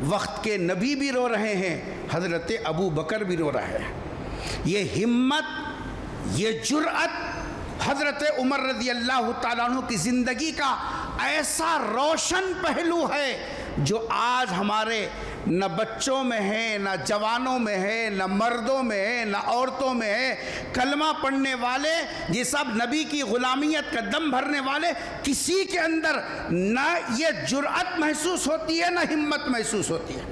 وقت کے نبی بھی رو رہے ہیں، حضرت ابو بکر بھی رو رہے ہیں۔ یہ ہمت، یہ جرأت حضرت عمر رضی اللہ تعالیٰ عنہ کی زندگی کا ایسا روشن پہلو ہے جو آج ہمارے نہ بچوں میں ہے، نہ جوانوں میں ہے، نہ مردوں میں ہے، نہ عورتوں میں ہے۔ کلمہ پڑھنے والے یہ سب نبی کی غلامیت کا دم بھرنے والے، کسی کے اندر نہ یہ جرأت محسوس ہوتی ہے، نہ ہمت محسوس ہوتی ہے۔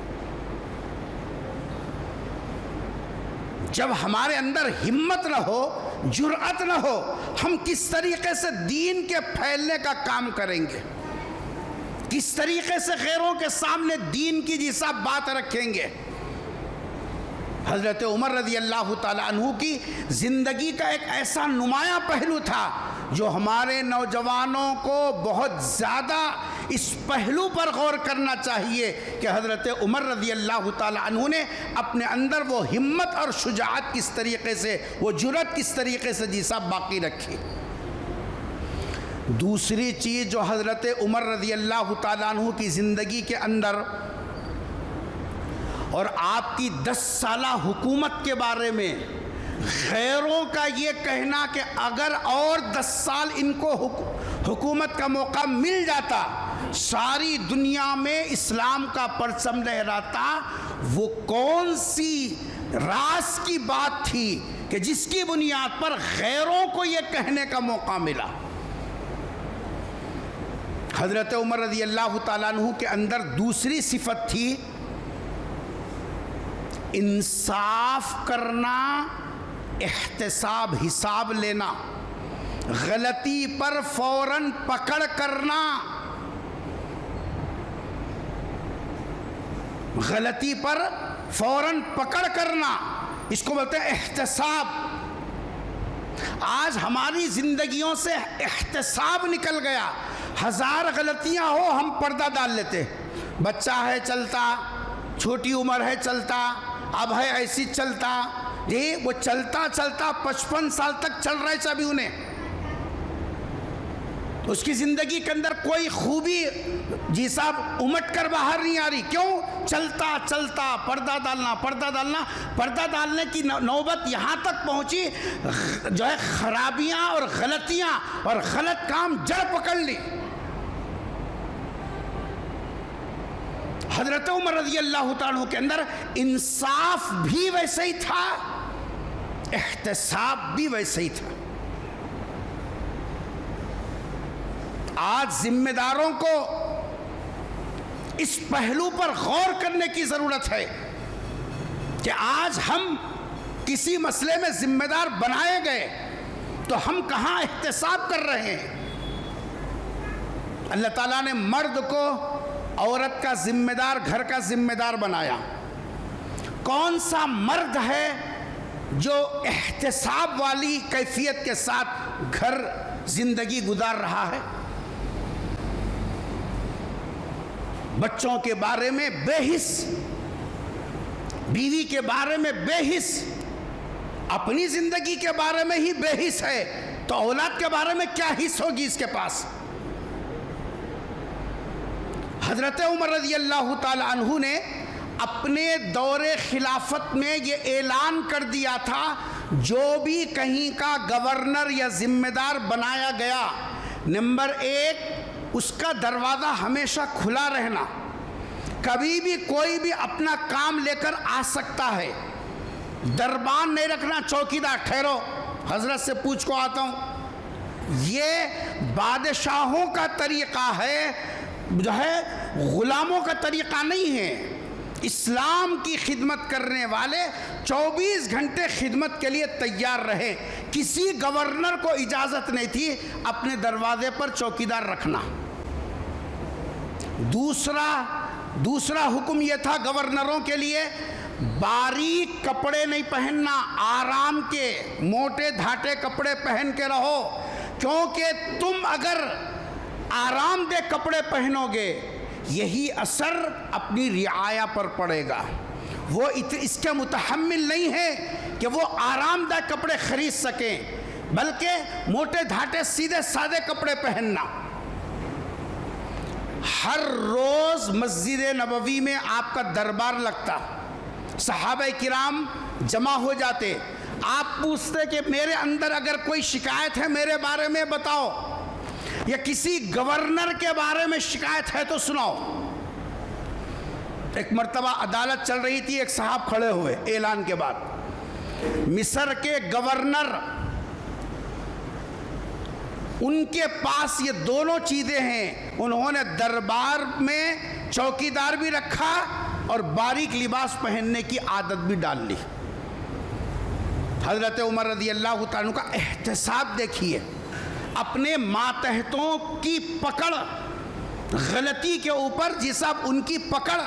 جب ہمارے اندر ہمت نہ ہو، جرأت نہ ہو، ہم کس طریقے سے دین کے پھیلنے کا کام کریں گے؟ کس طریقے سے غیروں کے سامنے دین کی جیسا بات رکھیں گے؟ حضرت عمر رضی اللہ تعالیٰ عنہ کی زندگی کا ایک ایسا نمایاں پہلو تھا جو ہمارے نوجوانوں کو بہت زیادہ اس پہلو پر غور کرنا چاہیے کہ حضرت عمر رضی اللہ تعالیٰ عنہ نے اپنے اندر وہ ہمت اور شجاعت کس طریقے سے، وہ جرأت کس طریقے سے جیسا باقی رکھی۔ دوسری چیز جو حضرت عمر رضی اللہ تعالیٰ عنہ کی زندگی کے اندر اور آپ کی 10 سالہ حکومت کے بارے میں غیروں کا یہ کہنا کہ اگر اور 10 سال ان کو حکومت کا موقع مل جاتا، ساری دنیا میں اسلام کا پرچم لہراتا، وہ کون سی راز کی بات تھی کہ جس کی بنیاد پر غیروں کو یہ کہنے کا موقع ملا؟ حضرت عمر رضی اللہ تعالیٰ عنہ کے اندر دوسری صفت تھی انصاف کرنا، احتساب، حساب لینا۔ غلطی پر فوراً پکڑ کرنا، غلطی پر فوراً پکڑ کرنا، اس کو بولتے ہیں احتساب۔ آج ہماری زندگیوں سے احتساب نکل گیا، ہزار غلطیاں ہو ہم پردہ ڈال لیتے، بچہ ہے چلتا، چھوٹی عمر ہے چلتا، اب ہے ایسی چلتا، جی وہ چلتا چلتا 55 سال تک چل رہے چابی انہیں، اس کی زندگی کے اندر کوئی خوبی جی صاحب امٹ کر باہر نہیں آ رہی، کیوں؟ چلتا چلتا پردہ ڈالنا، پردہ ڈالنا، پردہ ڈالنے کی نوبت یہاں تک پہنچی جو ہے خرابیاں اور غلطیاں اور غلط کام جڑ پکڑ لی۔ حضرت عمر رضی اللہ تعالیٰ عنہ کے اندر انصاف بھی ویسے ہی تھا، احتساب بھی ویسے ہی تھا۔ آج ذمہ داروں کو اس پہلو پر غور کرنے کی ضرورت ہے کہ آج ہم کسی مسئلے میں ذمہ دار بنائے گئے تو ہم کہاں احتساب کر رہے ہیں۔ اللہ تعالیٰ نے مرد کو عورت کا ذمہ دار، گھر کا ذمہ دار بنایا۔ کون سا مرد ہے جو احتساب والی کیفیت کے ساتھ گھر زندگی گزار رہا ہے؟ بچوں کے بارے میں بے حس، بیوی کے بارے میں بے حس، اپنی زندگی کے بارے میں ہی بے حس ہے تو اولاد کے بارے میں کیا حس ہوگی اس کے پاس؟ حضرت عمر رضی اللہ تعالی عنہ نے اپنے دور خلافت میں یہ اعلان کر دیا تھا، جو بھی کہیں کا گورنر یا ذمہ دار بنایا گیا، نمبر 1 اس کا دروازہ ہمیشہ کھلا رہنا، کبھی بھی کوئی بھی اپنا کام لے کر آ سکتا ہے، دربان نہیں رکھنا، چوکیدار ٹھہرو حضرت سے پوچھ کو آتا ہوں۔ یہ بادشاہوں کا طریقہ ہے، جو ہے غلاموں کا طریقہ نہیں ہے۔ اسلام کی خدمت کرنے والے 24 گھنٹے خدمت کے لیے تیار رہے، کسی گورنر کو اجازت نہیں تھی اپنے دروازے پر چوکیدار رکھنا۔ دوسرا حکم یہ تھا گورنروں کے لیے، باریک کپڑے نہیں پہننا، آرام کے موٹے دھاٹے کپڑے پہن کے رہو، کیونکہ تم اگر آرام دہ کپڑے پہنو گے یہی اثر اپنی رعایا پر پڑے گا۔ وہ اس کے متحمل نہیں ہے کہ وہ آرام دہ کپڑے خرید سکیں، بلکہ موٹے دھاٹے سیدھے سادے کپڑے پہننا۔ ہر روز مسجد نبوی میں آپ کا دربار لگتا، صحابہ کرام جمع ہو جاتے، آپ پوچھتے کہ میرے اندر اگر کوئی شکایت ہے میرے بارے میں بتاؤ، یا کسی گورنر کے بارے میں شکایت ہے تو سناؤ۔ ایک مرتبہ عدالت چل رہی تھی، ایک صاحب کھڑے ہوئے اعلان کے بعد، مصر کے گورنر، ان کے پاس یہ دونوں چیزیں ہیں، انہوں نے دربار میں چوکیدار بھی رکھا اور باریک لباس پہننے کی عادت بھی ڈال لی۔ حضرت عمر رضی اللہ تعالیٰ کا احتساب دیکھیے، اپنے ماتحتوں کی پکڑ غلطی کے اوپر، جس اب ان کی پکڑ،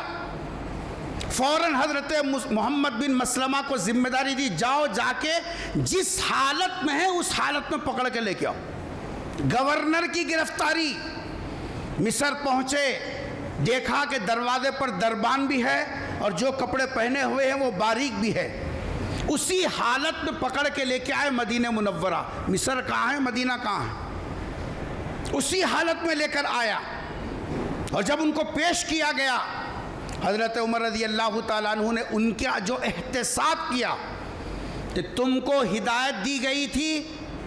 فوراً حضرت محمد بن مسلمہ کو ذمہ داری دی، جاؤ جا کے جس حالت میں ہے اس حالت میں پکڑ کے لے کے آؤ۔ گورنر کی گرفتاری، مصر پہنچے، دیکھا کہ دروازے پر دربان بھی ہے اور جو کپڑے پہنے ہوئے ہیں وہ باریک بھی ہے، اسی حالت میں پکڑ کے لے کے آئے مدینہ منورہ۔ مصر کہاں ہے، مدینہ کہاں ہے، اسی حالت میں لے کر آیا، اور جب ان کو پیش کیا گیا، حضرت عمر رضی اللہ تعالیٰ عنہ نے ان کا جو احتساب کیا کہ تم کو ہدایت دی گئی تھی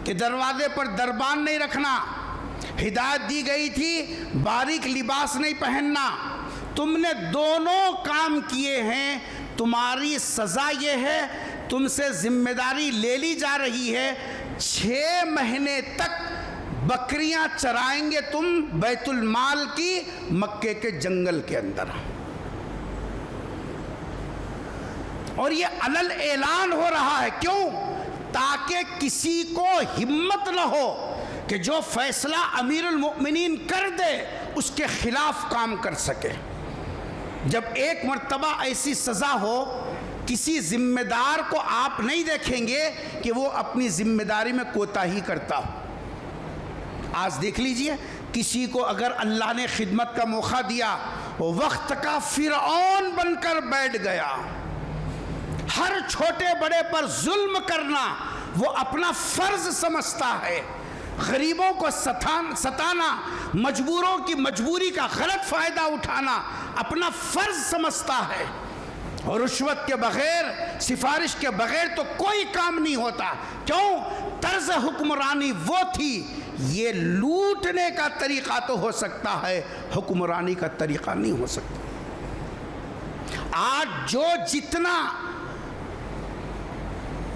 کہ دروازے پر دربان نہیں رکھنا، ہدایت دی گئی تھی باریک لباس نہیں پہننا، تم نے دونوں کام کیے ہیں، تمہاری سزا یہ ہے، تم سے ذمہ داری لے لی جا رہی ہے، 6 مہینے تک بکریاں چرائیں گے تم بیت المال کی مکے کے جنگل کے اندر۔ اور یہ علل اعلان ہو رہا ہے، کیوں؟ تاکہ کسی کو ہمت نہ ہو کہ جو فیصلہ امیر المؤمنین کر دے اس کے خلاف کام کر سکے۔ جب ایک مرتبہ ایسی سزا ہو، کسی ذمہ دار کو آپ نہیں دیکھیں گے کہ وہ اپنی ذمہ داری میں کوتاہی کرتا ہو۔ آج دیکھ لیجئے، کسی کو اگر اللہ نے خدمت کا موقع دیا، وہ وقت کا فرعون بن کر بیٹھ گیا، ہر چھوٹے بڑے پر ظلم کرنا وہ اپنا فرض سمجھتا ہے، غریبوں کو ستانا، مجبوروں کی مجبوری کا غلط فائدہ اٹھانا اپنا فرض سمجھتا ہے، اور رشوت کے بغیر، سفارش کے بغیر تو کوئی کام نہیں ہوتا۔ کیوں؟ طرز حکمرانی وہ تھی۔ یہ لوٹنے کا طریقہ تو ہو سکتا ہے، حکمرانی کا طریقہ نہیں ہو سکتا۔ آج جو جتنا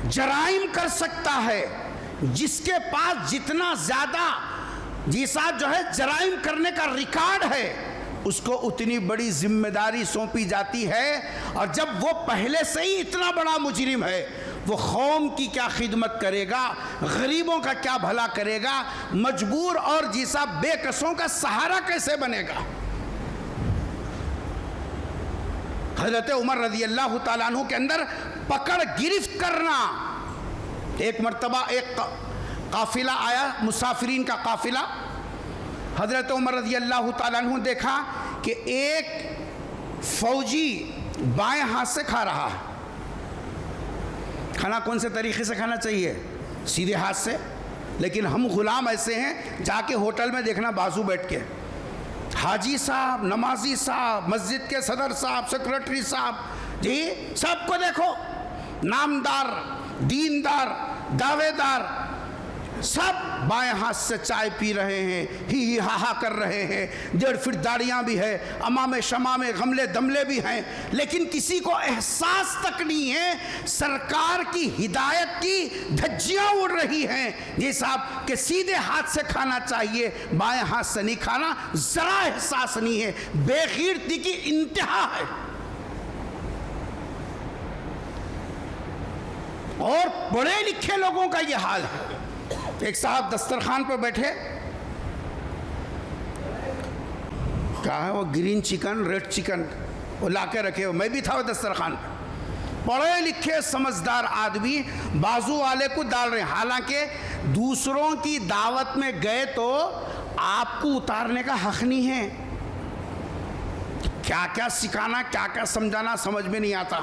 جرائم کر سکتا ہے، جس کے پاس جتنا زیادہ جیسا جو ہے جرائم کرنے کا ریکارڈ ہے، اس کو اتنی بڑی ذمہ داری سونپی جاتی ہے، اور جب وہ پہلے سے ہی اتنا بڑا مجرم ہے، وہ قوم کی کیا خدمت کرے گا، غریبوں کا کیا بھلا کرے گا، مجبور اور جیسا بے کسوں کا سہارا کیسے بنے گا۔ حضرت عمر رضی اللہ تعالیٰ عنہ کے اندر پکڑ گرفت کرنا۔ ایک مرتبہ ایک قافلہ آیا، مسافرین کا قافلہ۔ حضرت عمر رضی اللہ تعالیٰ عنہ دیکھا کہ ایک فوجی بائیں ہاتھ سے کھا رہا ہے۔ کھانا کون سے طریقے سے کھانا چاہیے؟ سیدھے ہاتھ سے، لیکن ہم غلام ایسے ہیں، جا کے ہوٹل میں دیکھنا بازو بیٹھ کے، حاجی صاحب، نمازی صاحب، مسجد کے صدر صاحب، سیکرٹری صاحب، جی سب کو دیکھو، نامدار، دیندار، دعوے دار، سب بائیں ہاتھ سے چائے پی رہے ہیں، ہی ہا ہا کر رہے ہیں، 1.5 فٹ داڑیاں بھی ہے، امامے شمامے غملے دملے بھی ہیں، لیکن کسی کو احساس تک نہیں ہے سرکار کی ہدایت کی دھجیاں اڑ رہی ہیں۔ یہ صاحب کہ سیدھے ہاتھ سے کھانا چاہیے، بائیں ہاتھ سے نہیں کھانا، ذرا احساس نہیں ہے، بے غیرتی کی انتہا ہے۔ اور پڑھے لکھے لوگوں کا یہ حال ہے۔ ایک صاحب دسترخوان پہ بیٹھے، کہا ہے وہ گرین چکن، ریڈ چکن وہ لا کے رکھے، میں بھی تھا وہ دسترخوان پہ۔ پڑھے لکھے سمجھدار آدمی بازو والے کو ڈال رہے ہیں، حالانکہ دوسروں کی دعوت میں گئے تو آپ کو اتارنے کا حق نہیں ہے۔ کیا کیا سکھانا، کیا کیا سمجھانا سمجھ میں نہیں آتا۔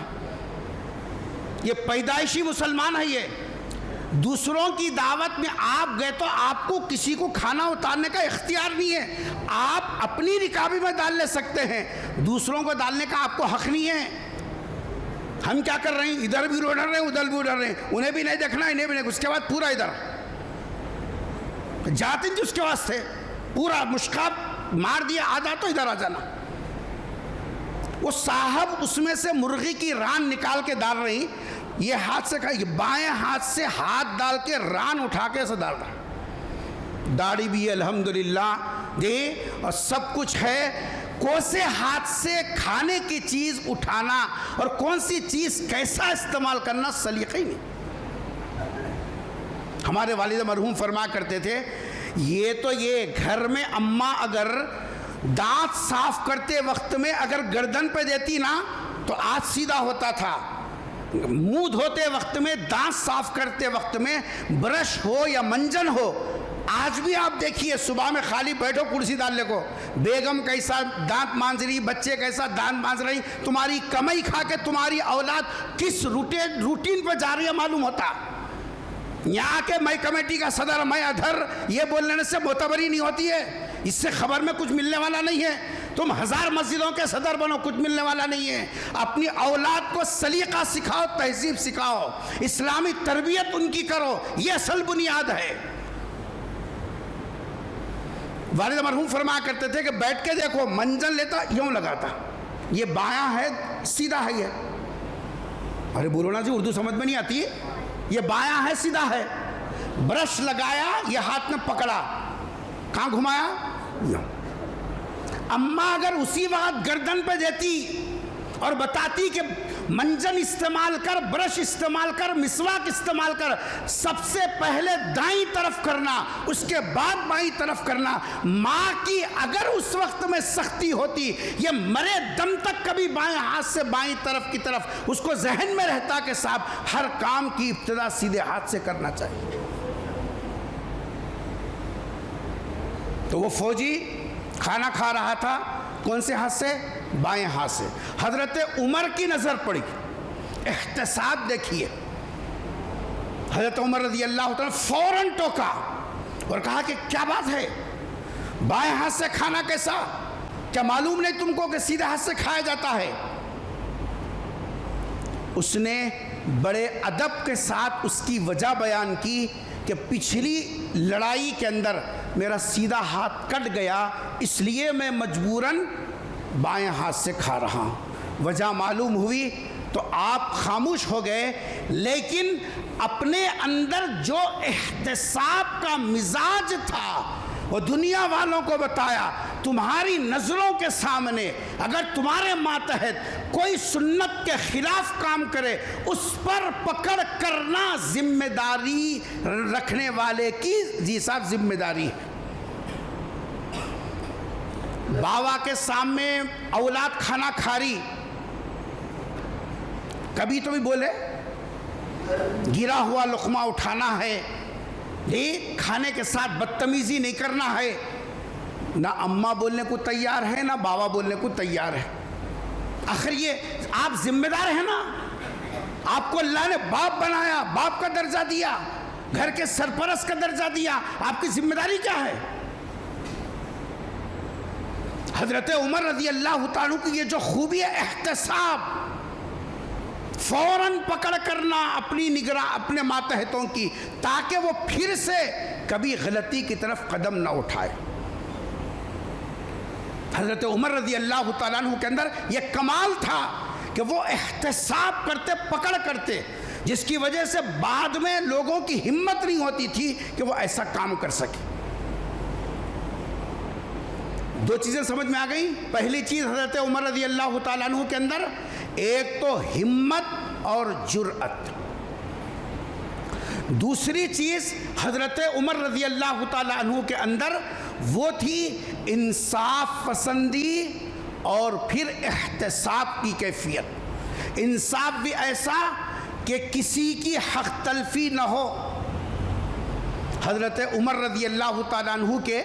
یہ پیدائشی مسلمان ہے، یہ دوسروں کی دعوت میں آپ گئے تو آپ کو کسی کو کھانا اتارنے کا اختیار نہیں ہے۔ آپ اپنی رکابی میں ڈال لے سکتے ہیں، دوسروں کو ڈالنے کا آپ کو حق نہیں ہے۔ ہم کیا کر رہے ہیں؟ ادھر بھی اڑ رہے ہیں، ادھر بھی اڑ رہے ہیں، انہیں بھی نہیں دیکھنا، انہیں بھی نہیں، اس کے بعد پورا ادھر جاتے ہیں جس کے واسطے پورا مشکاب مار دیا، آ جا تو ادھر آ جانا۔ وہ صاحب اس میں سے مرغی کی ران نکال کے ڈال رہی، یہ ہاتھ سے یہ بائیں ہاتھ سے ہاتھ ڈال کے ران اٹھا کے اسے ڈال رہا، داڑھی بھی ہے الحمدللہ جی، اور سب کچھ ہے۔ کون سے ہاتھ سے کھانے کی چیز اٹھانا اور کون سی چیز کیسا استعمال کرنا سلیقہ ہی نہیں۔ ہمارے والد مرحوم فرما کرتے تھے، یہ تو یہ گھر میں اماں اگر دانت صاف کرتے وقت میں اگر گردن پہ دیتی نا تو آج سیدھا ہوتا تھا، منہ دھوتے وقت میں، دانت صاف کرتے وقت میں برش ہو یا منجن ہو، آج بھی آپ دیکھیے صبح میں خالی بیٹھو کرسی ڈالنے کو، بیگم کیسا دانت مانج رہی، بچے کیسا دانت مانج رہی، تمہاری کمائی کھا کے تمہاری اولاد کس روٹین پہ جا رہی ہے معلوم ہوتا۔ یہاں کے میں کمیٹی کا صدر، میں ادھر، یہ بولنے سے معتبری نہیں ہوتی ہے، اس سے خبر میں کچھ ملنے والا نہیں ہے۔ تم 1000 مسجدوں کے صدر بنو، کچھ ملنے والا نہیں ہے۔ اپنی اولاد کو سلیقہ سکھاؤ، تہذیب سکھاؤ، اسلامی تربیت ان کی کرو، یہ اصل بنیاد ہے۔ والد مرحوم فرمایا کرتے تھے کہ بیٹھ کے دیکھو، منجن لیتا یوں لگاتا، یہ بایاں ہے سیدھا ہے، یہ ارے بولو نا جی، اردو سمجھ میں نہیں آتی، یہ بایاں ہے سیدھا ہے، برش لگایا، یہ ہاتھ میں پکڑا، کہاں گھمایا، یوں۔ اماں اگر اسی وقت گردن پہ دیتی اور بتاتی کہ منجن استعمال کر، برش استعمال کر، مسواک استعمال کر، سب سے پہلے دائیں طرف کرنا، اس کے بعد بائیں طرف کرنا۔ ماں کی اگر اس وقت میں سختی ہوتی، یہ مرے دم تک کبھی بائیں ہاتھ سے بائیں طرف کی طرف اس کو ذہن میں رہتا کہ صاحب ہر کام کی ابتدا سیدھے ہاتھ سے کرنا چاہیے۔ تو وہ فوجی کھانا کھا رہا تھا کون سے ہاتھ سے؟ بائیں ہاتھ سے۔ حضرت عمر کی نظر پڑی، احتساب دیکھیے، حضرت عمر رضی اللہ تعالیٰ فوراً ٹوکا اور کہا کہ کیا بات ہے، بائیں ہاتھ سے کھانا کیسا؟ کیا معلوم نہیں تم کو کہ سیدھے ہاتھ سے کھایا جاتا ہے؟ اس نے بڑے ادب کے ساتھ اس کی وجہ بیان کی کہ پچھلی لڑائی کے اندر میرا سیدھا ہاتھ کٹ گیا، اس لیے میں مجبوراً بائیں ہاتھ سے کھا رہا ہوں۔ وجہ معلوم ہوئی تو آپ خاموش ہو گئے، لیکن اپنے اندر جو احتساب کا مزاج تھا وہ دنیا والوں کو بتایا۔ تمہاری نظروں کے سامنے اگر تمہارے ماتحت کوئی سنت کے خلاف کام کرے، اس پر پکڑ کرنا ذمہ داری رکھنے والے کی جی صاحب ذمہ داری ہے۔ بابا کے سامنے اولاد کھانا کھا رہی، کبھی تو بھی بولے گرا ہوا لقمہ اٹھانا ہے، کھانے کے ساتھ بدتمیزی نہیں کرنا ہے۔ نہ اماں بولنے کو تیار ہے، نہ بابا بولنے کو تیار ہے۔ آخر یہ آپ ذمہ دار ہیں نا، آپ کو اللہ نے باپ بنایا، باپ کا درجہ دیا، گھر کے سرپرست کا درجہ دیا، آپ کی ذمہ داری کیا ہے؟ حضرت عمر رضی اللہ تعالیٰ کی یہ جو خوبی ہے احتساب، فوراً پکڑ کرنا اپنی نگراں اپنے ماتحتوں کی، تاکہ وہ پھر سے کبھی غلطی کی طرف قدم نہ اٹھائے۔ حضرت عمر رضی اللہ تعالیٰ عنہ کے اندر یہ کمال تھا کہ وہ احتساب کرتے، پکڑ کرتے، جس کی وجہ سے بعد میں لوگوں کی ہمت نہیں ہوتی تھی کہ وہ ایسا کام کر سکے۔ دو چیزیں سمجھ میں آ گئی۔ پہلی چیز حضرت عمر رضی اللہ تعالیٰ عنہ کے اندر ایک تو ہمت اور جرأت، دوسری چیز حضرت عمر رضی اللہ تعالیٰ عنہ کے اندر وہ تھی انصاف پسندی اور پھر احتساب کی کیفیت۔ انصاف بھی ایسا کہ کسی کی حق تلفی نہ ہو۔ حضرت عمر رضی اللہ تعالیٰ عنہ کے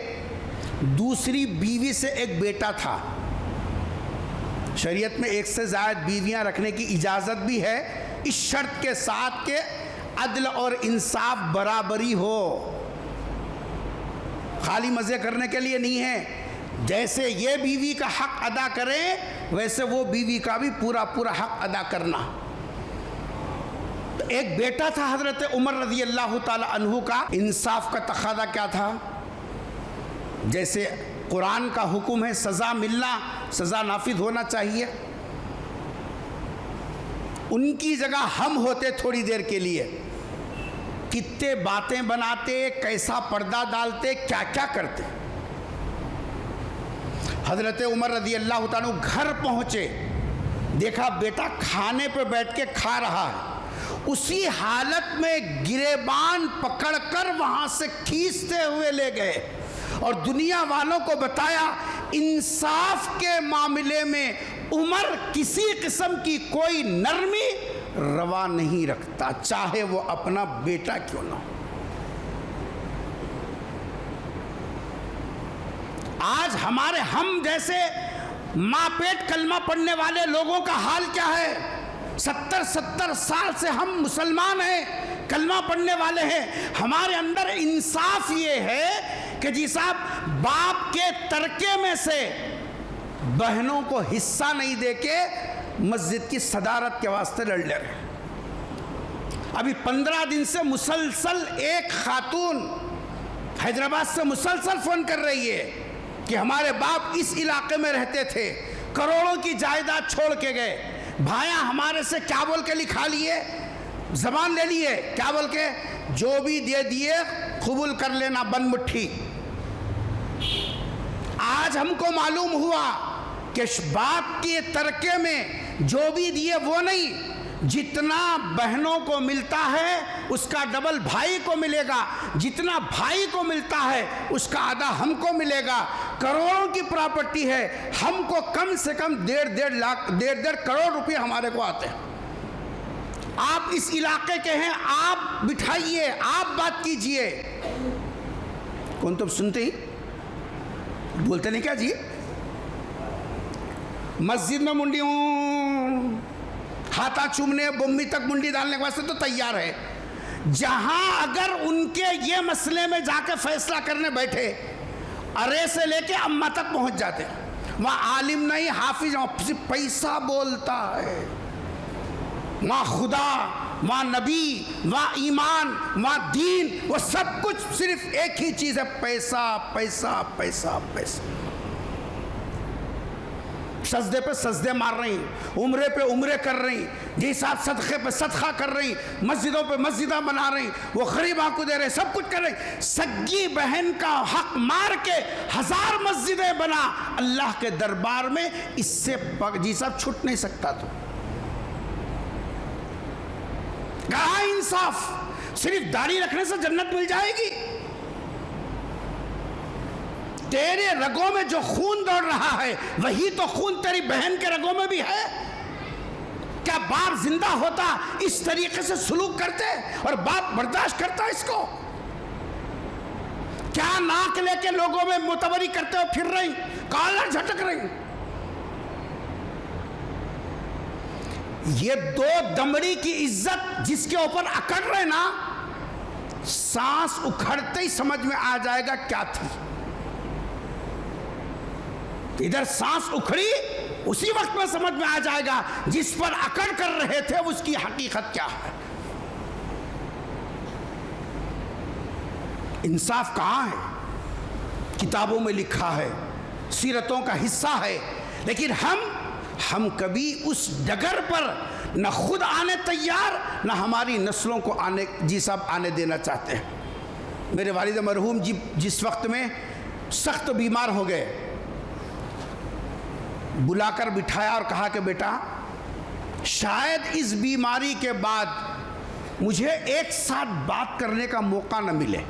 دوسری بیوی سے ایک بیٹا تھا۔ شریعت میں ایک سے زائد بیویاں رکھنے کی اجازت بھی ہے، اس شرط کے ساتھ کہ عدل اور انصاف برابری ہو، خالی مزے کرنے کے لیے نہیں ہے۔ جیسے یہ بیوی کا حق ادا کرے ویسے وہ بیوی کا بھی پورا پورا حق ادا کرنا۔ ایک بیٹا تھا حضرت عمر رضی اللہ تعالی عنہ کا۔ انصاف کا تقاضا کیا تھا؟ جیسے قرآن کا حکم ہے سزا ملنا، سزا نافذ ہونا چاہیے، ان کی جگہ ہم ہوتے تھوڑی دیر کے لیے، کتنے باتیں بناتے، کیسا پردہ ڈالتے، کیا کیا کرتے۔ حضرت عمر رضی اللہ تعالیٰ گھر پہنچے، دیکھا بیٹا کھانے پہ بیٹھ کے کھا رہا ہے، اسی حالت میں گریبان پکڑ کر وہاں سے کھینچتے ہوئے لے گئے اور دنیا والوں کو بتایا انصاف کے معاملے میں عمر کسی قسم کی کوئی نرمی روا نہیں رکھتا، چاہے وہ اپنا بیٹا کیوں نہ ہو۔ آج ہم جیسے ماں پیٹ کلمہ پڑھنے والے لوگوں کا حال کیا ہے؟ 70 سال سے ہم مسلمان ہیں، کلمہ پڑھنے والے ہیں، ہمارے اندر انصاف یہ ہے کہ جی صاحب باپ کے ترکے میں سے بہنوں کو حصہ نہیں دے کے مسجد کی صدارت کے واسطے لڑ لے رہے۔ ابھی 15 دن سے مسلسل ایک خاتون حیدرآباد سے مسلسل فون کر رہی ہے کہ ہمارے باپ اس علاقے میں رہتے تھے، کروڑوں کی جائیداد چھوڑ کے گئے، بھائیاں ہمارے سے کیا بول کے لکھا لیے، زبان لے لیے، کیا بول کے جو بھی دے دیے قبول کر لینا بن مٹھی۔ آج ہم کو معلوم ہوا کہ باپ کے ترکے میں جو بھی دیے وہ نہیں، جتنا بہنوں کو ملتا ہے اس کا ڈبل بھائی کو ملے گا، جتنا بھائی کو ملتا ہے اس کا آدھا ہم کو ملے گا۔ کروڑوں کی پراپرٹی ہے، ہم کو کم سے کم 1.5 کروڑ روپے ہمارے کو آتے ہیں۔ آپ اس علاقے کے ہیں، آپ بٹھائیے، آپ بات کیجئے۔ کون تم سنتے ہی بولتے نہیں کیا جی؟ مسجد میں منڈی ہوں، ہاتھا چومنے بمبی تک منڈی ڈالنے کے واسطے تو تیار ہے۔ جہاں اگر ان کے یہ مسئلے میں جا کے فیصلہ کرنے بیٹھے، ارے سے لے کے اماں تک پہنچ جاتے، وہاں عالم نہیں، حافظ، صرف پیسہ بولتا ہے۔ وہاں خدا، وہاں نبی، وہاں ایمان، وہاں دین، وہ سب کچھ صرف ایک ہی چیز ہے، پیسہ پیسہ پیسہ پیسہ۔ سجدے پہ سجدے مار رہی، عمرے پہ عمرے کر رہی، جی صاحب صدقے پہ صدقہ کر رہی، مسجدوں پہ مسجدہ بنا رہی، وہ غریباں کو دے رہے، سب کچھ کر رہی۔ سگی بہن کا حق مار کے 1000 مسجدیں بنا، اللہ کے دربار میں اس سے جی صاحب چھٹ نہیں سکتا۔ تو کہاں انصاف؟ صرف داڑھی رکھنے سے جنت مل جائے گی؟ تیرے رگوں میں جو خون دوڑ رہا ہے وہی تو خون تیری بہن کے رگوں میں بھی ہے۔ کیا باپ زندہ ہوتا اس طریقے سے سلوک کرتے اور باپ برداشت کرتا اس کو؟ کیا ناک لے کے لوگوں میں معتبری کرتے ہو پھر رہی، کالر جھٹک رہی؟ یہ 2 دمڑی کی عزت جس کے اوپر اکڑ رہے نا، سانس اکھڑتے ہی سمجھ میں آ جائے گا کیا تھی۔ ادھر سانس اکھڑی، اسی وقت میں سمجھ میں آ جائے گا جس پر اکڑ کر رہے تھے اس کی حقیقت کیا ہے۔ انصاف کہاں ہے؟ کتابوں میں لکھا ہے، سیرتوں کا حصہ ہے، لیکن ہم کبھی اس ڈگر پر نہ خود آنے تیار، نہ ہماری نسلوں کو آنے دینا چاہتے ہیں۔ میرے والد مرحوم جس وقت میں سخت بیمار ہو گئے، بلا کر بٹھایا اور کہا کہ بیٹا شاید اس بیماری کے بعد مجھے ایک ساتھ بات کرنے کا موقع نہ ملے۔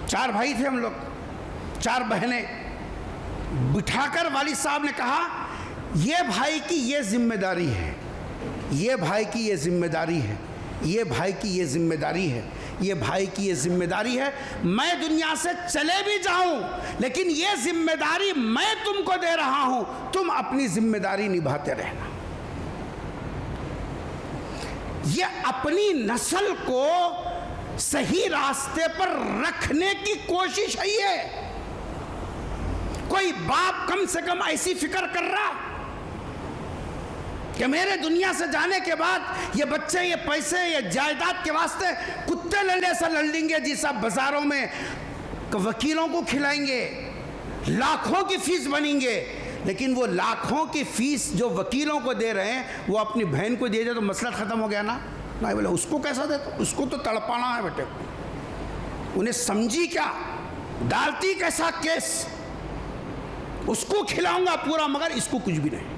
4 بھائی تھے ہم لوگ، 4 بہنیں۔ بٹھا کر والد صاحب نے کہا یہ بھائی کی یہ ذمہ داری ہے، یہ بھائی کی یہ ذمہ داری ہے، یہ بھائی کی یہ ذمہ داری ہے، یہ بھائی کی یہ ذمہ داری ہے۔ میں دنیا سے چلے بھی جاؤں لیکن یہ ذمہ داری میں تم کو دے رہا ہوں، تم اپنی ذمہ داری نبھاتے رہنا۔ یہ اپنی نسل کو صحیح راستے پر رکھنے کی کوشش ہے۔ یہ کوئی باپ کم سے کم ایسی فکر کر رہا کہ میرے دنیا سے جانے کے بعد یہ بچے یہ پیسے یہ جائیداد کے واسطے کتے لڑنے سے لڑ لیں گے جی صاحب، بازاروں میں وکیلوں کو کھلائیں گے، لاکھوں کی فیس بنیں گے، لیکن وہ لاکھوں کی فیس جو وکیلوں کو دے رہے ہیں وہ اپنی بہن کو دے دے تو مسئلہ ختم ہو گیا نا۔ نہیں بولے اس کو کیسا دے، اس کو تو تڑپانا ہے بیٹے کو، انہیں سمجھی کیا، ڈالتی کیسا کیس، اس کو کھلاؤں گا پورا مگر اس کو کچھ بھی نہیں۔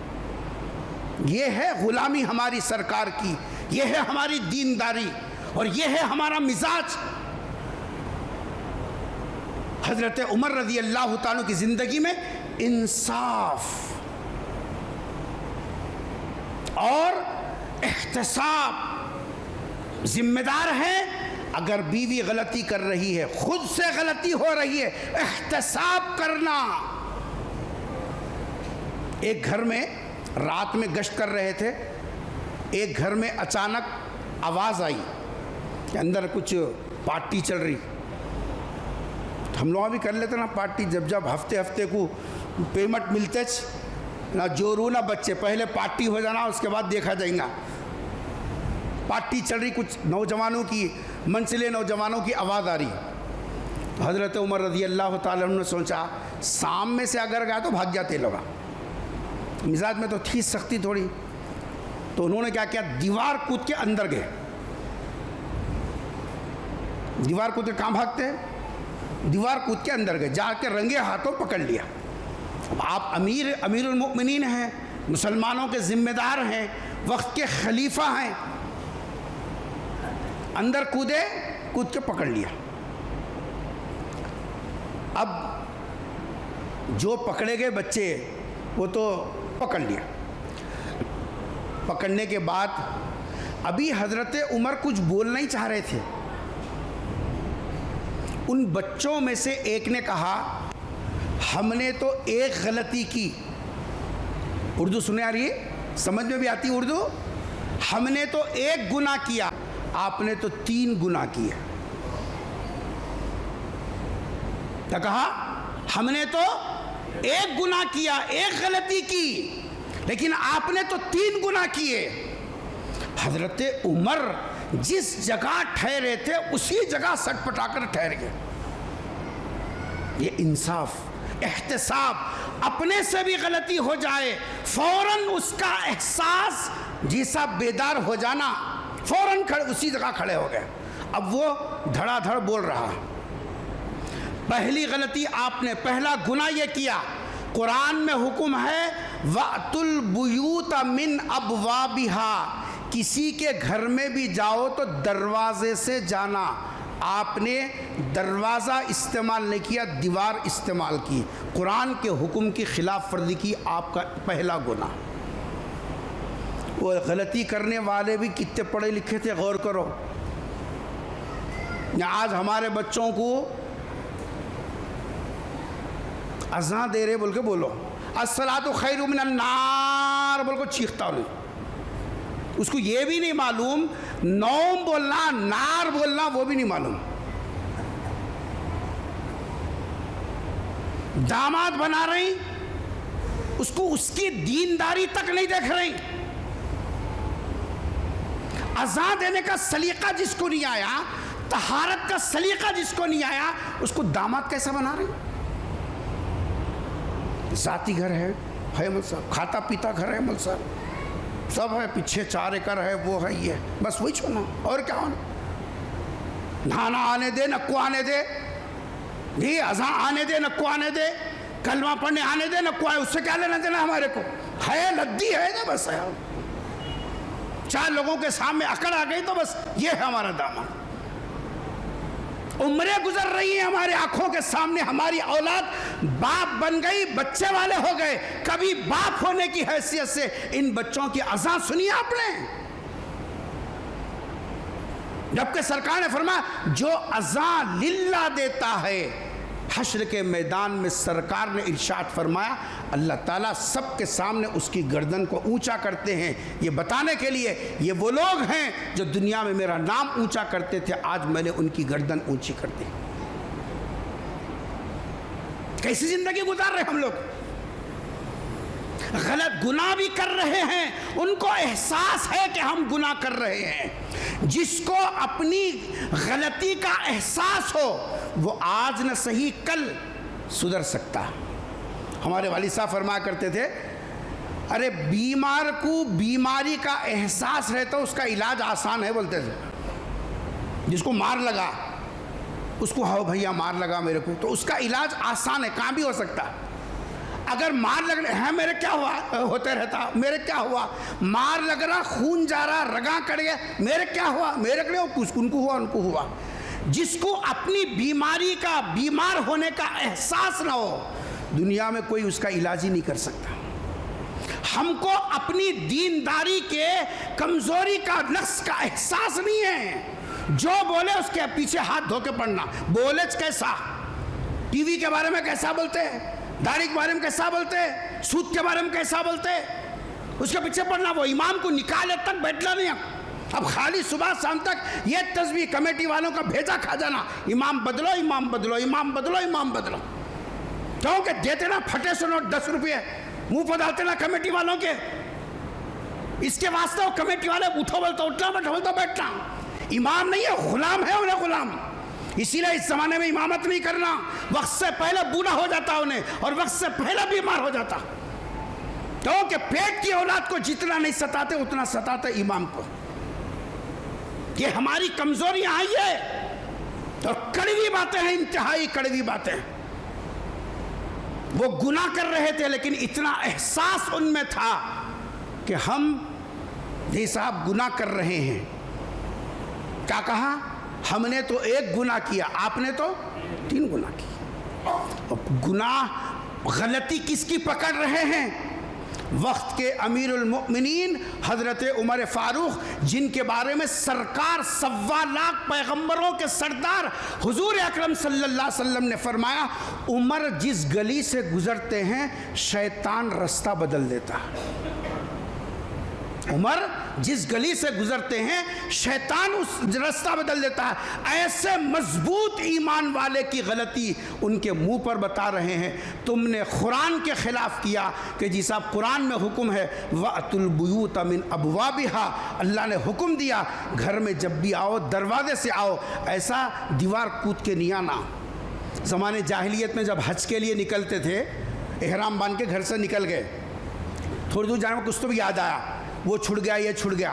یہ ہے غلامی ہماری سرکار کی، یہ ہے ہماری دینداری اور یہ ہے ہمارا مزاج۔ حضرت عمر رضی اللہ تعالیٰ کی زندگی میں انصاف اور احتساب، ذمہ دار ہے اگر بیوی غلطی کر رہی ہے، خود سے غلطی ہو رہی ہے، احتساب کرنا۔ ایک گھر میں رات میں گشت کر رہے تھے، ایک گھر میں اچانک آواز آئی کہ اندر کچھ پارٹی چل رہی۔ ہم لوگ بھی کر لیتے نا پارٹی، جب ہفتے کو پیمنٹ ملتے نہ جورو نہ بچے، پہلے پارٹی ہو جانا اس کے بعد دیکھا جائے گا۔ پارٹی چل رہی، کچھ نوجوانوں کی منچلے نوجوانوں کی آواز آ رہی۔ حضرت عمر رضی اللہ تعالیٰ عنہ نے سوچا سام میں سے اگر گیا تو بھاگ جاتے لوگ، مزاج میں تو تھی سختی تھوڑی، تو انہوں نے کیا کیا، دیوار کود کے اندر گئے۔ دیوار کود کے کہاں بھاگتے ہیں، دیوار کود کے اندر گئے، جا کے رنگے ہاتھوں پکڑ لیا۔ اب آپ امیر المؤمنین ہیں، مسلمانوں کے ذمہ دار ہیں، وقت کے خلیفہ ہیں، اندر کودے، کود کے پکڑ لیا۔ اب جو پکڑے گئے بچے وہ تو پکڑ لیا، پکڑنے کے بعد ابھی حضرت عمر کچھ بولنا ہی چاہ رہے تھے، ان بچوں میں سے ایک نے کہا ہم نے تو ایک غلطی کی، اردو سنے آ رہی ہے، سمجھ میں بھی آتی اردو، ہم نے تو ایک گناہ کیا، آپ نے تو 3 گناہ کیے۔ کیا کہا؟ ہم نے تو ایک گناہ کیا، ایک غلطی کی، لیکن آپ نے تو 3 گناہ کیے۔ حضرت عمر جس جگہ ٹھہرے تھے اسی جگہ سٹ پٹا کر ٹھہر گئے۔ یہ انصاف، احتساب، اپنے سے بھی غلطی ہو جائے فوراً اس کا احساس جیسا بیدار ہو جانا، فوراً اسی جگہ کھڑے ہو گئے۔ اب وہ دھڑا دھڑ بول رہا، پہلی غلطی آپ نے، پہلا گناہ یہ کیا، قرآن میں حکم ہے وَأْتُوا الْبُيُوتَ مِنْ أَبْوَابِهَا، کسی کے گھر میں بھی جاؤ تو دروازے سے جانا، آپ نے دروازہ استعمال نہیں کیا، دیوار استعمال کی، قرآن کے حکم کی خلاف ورزی کی، آپ کا پہلا گناہ۔ وہ غلطی کرنے والے بھی کتنے پڑھے لکھے تھے، غور کرو۔ آج ہمارے بچوں کو اذان دے رہے بول کے بولو، الصلاۃ خیر من النار بول کو چیختا نہیں، اس کو یہ بھی نہیں معلوم نوم بولنا، نار بولنا وہ بھی نہیں معلوم۔ داماد بنا رہی، اس کو اس کی دینداری تک نہیں دیکھ رہی، اذان دینے کا سلیقہ جس کو نہیں آیا، طہارت کا سلیقہ جس کو نہیں آیا، اس کو داماد کیسا بنا رہی؟ ذاتی گھر ہے مل صاحب، کھاتا پیتا گھر ہے مل صاحب، سب ہے، پیچھے 4 ایکڑ ہے، وہ ہے، یہ بس وہی چھونا، اور کیا ہونا؟ نہانا آنے دے، نکو آنے دے، جی اذان آنے دے، نکو آنے دے، کلمہ پڑھنے آنے دے، نکو آنے، اس سے کیا لینا دینا ہمارے کو؟ ہے لدی ہے نا، بس ہے، 4 لوگوں کے سامنے اکڑ آ گئی تو بس یہ ہے ہمارا دامن۔ عمریں گزر رہی ہیں ہمارے آنکھوں کے سامنے، ہماری اولاد باپ بن گئی، بچے والے ہو گئے، کبھی باپ ہونے کی حیثیت سے ان بچوں کی اذان سنی آپ نے؟ جبکہ سرکار نے فرمایا جو اذان للہ دیتا ہے، حشر کے میدان میں سرکار نے ارشاد فرمایا اللہ تعالیٰ سب کے سامنے اس کی گردن کو اونچا کرتے ہیں، یہ بتانے کے لیے یہ وہ لوگ ہیں جو دنیا میں میرا نام اونچا کرتے تھے، آج میں نے ان کی گردن اونچی کر دی۔ کیسی زندگی گزار رہے ہم لوگ؟ غلط گناہ بھی کر رہے ہیں، ان کو احساس ہے کہ ہم گناہ کر رہے ہیں۔ جس کو اپنی غلطی کا احساس ہو وہ آج نہ صحیح کل سدھر سکتا۔ ہمارے والد صاحب فرمایا کرتے تھے ارے بیمار کو بیماری کا احساس رہتا اس کا علاج آسان ہے، بولتے تھے۔ جس کو مار لگا اس کو ہاؤ بھیا مار لگا میرے کو، تو اس کا علاج آسان ہے، کہاں بھی ہو سکتا۔ اگر مار لگ رہا ہے میرے کیا ہوا ہوتے رہتا، میرے کیا ہوا، مار لگ رہا، خون جا رہا، رگاں کٹ گیا، میرے کیا ہوا، میرے کیا ہوا، ان کو ہوا، ان کو ہوا۔ جس کو اپنی بیماری کا، بیمار ہونے کا احساس نہ ہو، دنیا میں کوئی اس کا علاج ہی نہیں کر سکتا۔ ہم کو اپنی دینداری کے کمزوری کا، نقص کا احساس نہیں ہے۔ جو بولے اس کے پیچھے ہاتھ دھو کے پڑھنا، بولے کیسا، ٹی وی کے بارے میں کیسا بولتے، داڑھی کے بارے میں کیسا بولتے، سود کے بارے میں کیسا بولتے، اس کے پیچھے پڑھنا، وہ امام کو نکالے تک بیٹھنا نہیں۔ اب خالی صبح شام تک یہ تسبیح کمیٹی والوں کا بھیجا کھا جانا، امام بدلو، امام بدلو، امام بدلو، امام بدلو، کیونکہ دیتے نا پھٹے سے نوٹ 10 روپے منہ پہ ڈالتے نا کمیٹی والوں کے، اس کے واسطے وہ کمیٹی والے اٹھو بولتا اٹھنا، بیٹھو بولتا بیٹھنا۔ امام نہیں ہے، غلام ہے، انہیں غلام۔ اسی لیے اس زمانے میں امامت نہیں کرنا، وقت سے پہلے بوڑھا ہو جاتا انہیں، اور وقت سے پہلے بیمار ہو جاتا، کیونکہ پیٹ کی اولاد کو جتنا نہیں ستاتے اتنا ستاتے امام کو۔ یہ ہماری کمزوریاں آئی ہے، تو کڑوی باتیں ہیں، انتہائی کڑوی باتیں۔ وہ گناہ کر رہے تھے لیکن اتنا احساس ان میں تھا کہ ہم یہ صاحب گناہ کر رہے ہیں. کیا کہا؟ ہم نے تو ایک گناہ کیا، آپ نے تو 3 گناہ کی. گناہ غلطی کس کی پکڑ رہے ہیں؟ وقت کے امیر المؤمنین حضرت عمر فاروق، جن کے بارے میں سرکار 1.25 لاکھ پیغمبروں کے سردار حضور اکرم صلی اللہ علیہ وسلم نے فرمایا، عمر جس گلی سے گزرتے ہیں شیطان رستہ بدل دیتا ہے. عمر جس گلی سے گزرتے ہیں شیطان اس رستہ بدل دیتا ہے. ایسے مضبوط ایمان والے کی غلطی ان کے منہ پر بتا رہے ہیں. تم نے قرآن کے خلاف کیا کہ جی صاحب قرآن میں حکم ہے وَأْتُوا الْبُيُوتَ مِنْ أَبْوَابِهَا، اللہ نے حکم دیا گھر میں جب بھی آؤ دروازے سے آؤ، ایسا دیوار کود کے نہیں آنا. زمانے جاہلیت میں جب حج کے لیے نکلتے تھے، احرام باندھ کے گھر سے نکل گئے، تھوڑی دور جانے میں کچھ تو بھی یاد آیا، وہ چھڑ گیا یہ چھڑ گیا،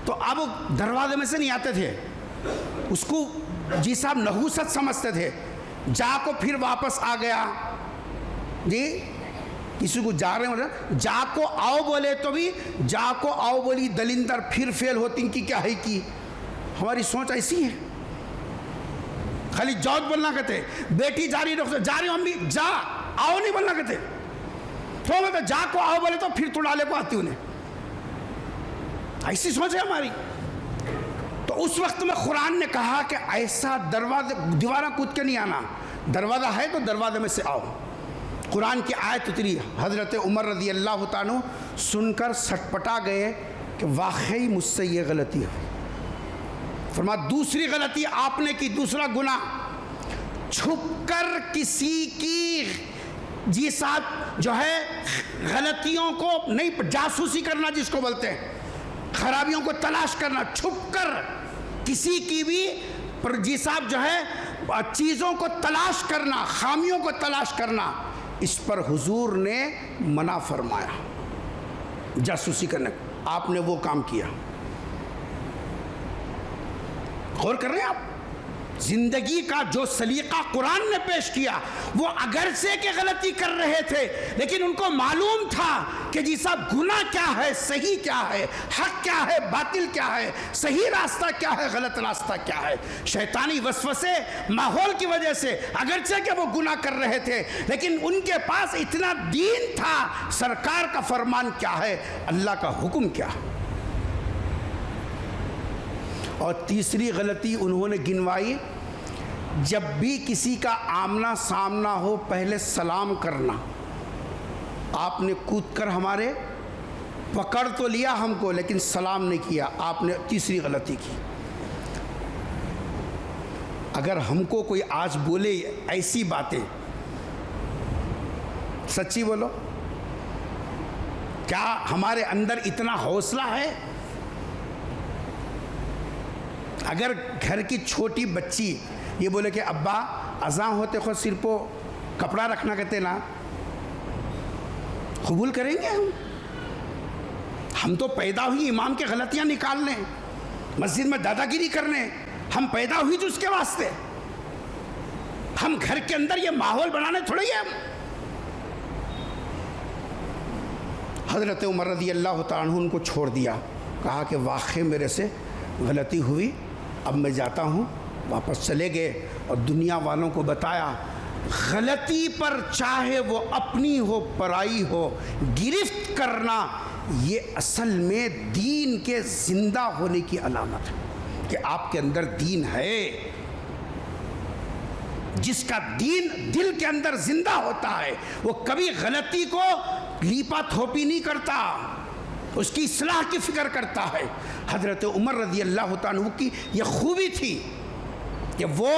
تو اب دروازے میں سے نہیں آتے تھے. اس کو جی صاحب نحوست سمجھتے تھے. جا کو پھر واپس آ گیا، جی کسی کو جا رہے ہیں جا کو آؤ بولے تو بھی جا کو آؤ بولی دلندر پھر فیل ہوتی ان کی کیا ہے کی. ہماری سوچ ایسی ہے، خالی جاؤ بولنا کہتے، بیٹی جاری رکھتے جا رہی ہوں ہم بھی، جا آؤ نہیں بولنا کہتے. تو میں جا کو آؤ بولے تو پھر تو ڈالے کو آتی انہیں، ایسی سوچ ہے ہماری. تو اس وقت میں قرآن نے کہا کہ ایسا دیوارہ کود کے نہیں آنا، دروازہ ہے تو دروازے میں سے آؤ. قرآن کی آیت اتری، حضرت عمر رضی اللہ تعالیٰ سن کر سٹپٹا گئے کہ واقعی مجھ سے یہ غلطی ہے. فرمایا دوسری غلطی آپ نے کی، دوسرا گناہ، چھپ کر کسی کی جی صاحب جو ہے غلطیوں کو نہیں، جاسوسی کرنا جس کو بولتے ہیں، خرابیوں کو تلاش کرنا، چھپ کر کسی کی بھی جی صاحب جو ہے چیزوں کو تلاش کرنا، خامیوں کو تلاش کرنا، اس پر حضور نے منع فرمایا. جاسوسی کرنے، آپ نے وہ کام کیا. غور کر رہے ہیں آپ؟ زندگی کا جو سلیقہ قرآن نے پیش کیا، وہ اگرچہ کہ غلطی کر رہے تھے لیکن ان کو معلوم تھا کہ جی صاحب گناہ کیا ہے، صحیح کیا ہے، حق کیا ہے، باطل کیا ہے، صحیح راستہ کیا ہے، غلط راستہ کیا ہے. شیطانی وسوسے ماحول کی وجہ سے اگرچہ کہ وہ گناہ کر رہے تھے لیکن ان کے پاس اتنا دین تھا، سرکار کا فرمان کیا ہے، اللہ کا حکم کیا ہے. اور تیسری غلطی انہوں نے گنوائی، جب بھی کسی کا آمنا سامنا ہو پہلے سلام کرنا. آپ نے کود کر ہمارے پکڑ تو لیا ہم کو لیکن سلام نہیں کیا، آپ نے تیسری غلطی کی. اگر ہم کو کوئی آج بولے ایسی باتیں، سچی بولو، کیا ہمارے اندر اتنا حوصلہ ہے؟ اگر گھر کی چھوٹی بچی یہ بولے کہ ابا اذان ہوتے خود سر پہ کپڑا رکھنا کہتے نا، قبول کریں گے ہم تو پیدا ہوئی امام کے غلطیاں نکالنے، مسجد میں دادا گیری کرنے، ہم پیدا ہوئی جو اس کے واسطے، ہم گھر کے اندر یہ ماحول بنانے تھوڑے ہی ہم. حضرت عمر رضی اللہ تعالیٰ عنہ ان کو چھوڑ دیا، کہا کہ واقعی میرے سے غلطی ہوئی، اب میں جاتا ہوں. واپس چلے گئے اور دنیا والوں کو بتایا غلطی پر چاہے وہ اپنی ہو پرائی ہو گرفت کرنا یہ اصل میں دین کے زندہ ہونے کی علامت ہے کہ آپ کے اندر دین ہے. جس کا دین دل کے اندر زندہ ہوتا ہے وہ کبھی غلطی کو لیپا تھوپی نہیں کرتا، اس کی اصلاح کی فکر کرتا ہے. حضرت عمر رضی اللہ تعالیٰ عنہ کی یہ خوبی تھی کہ وہ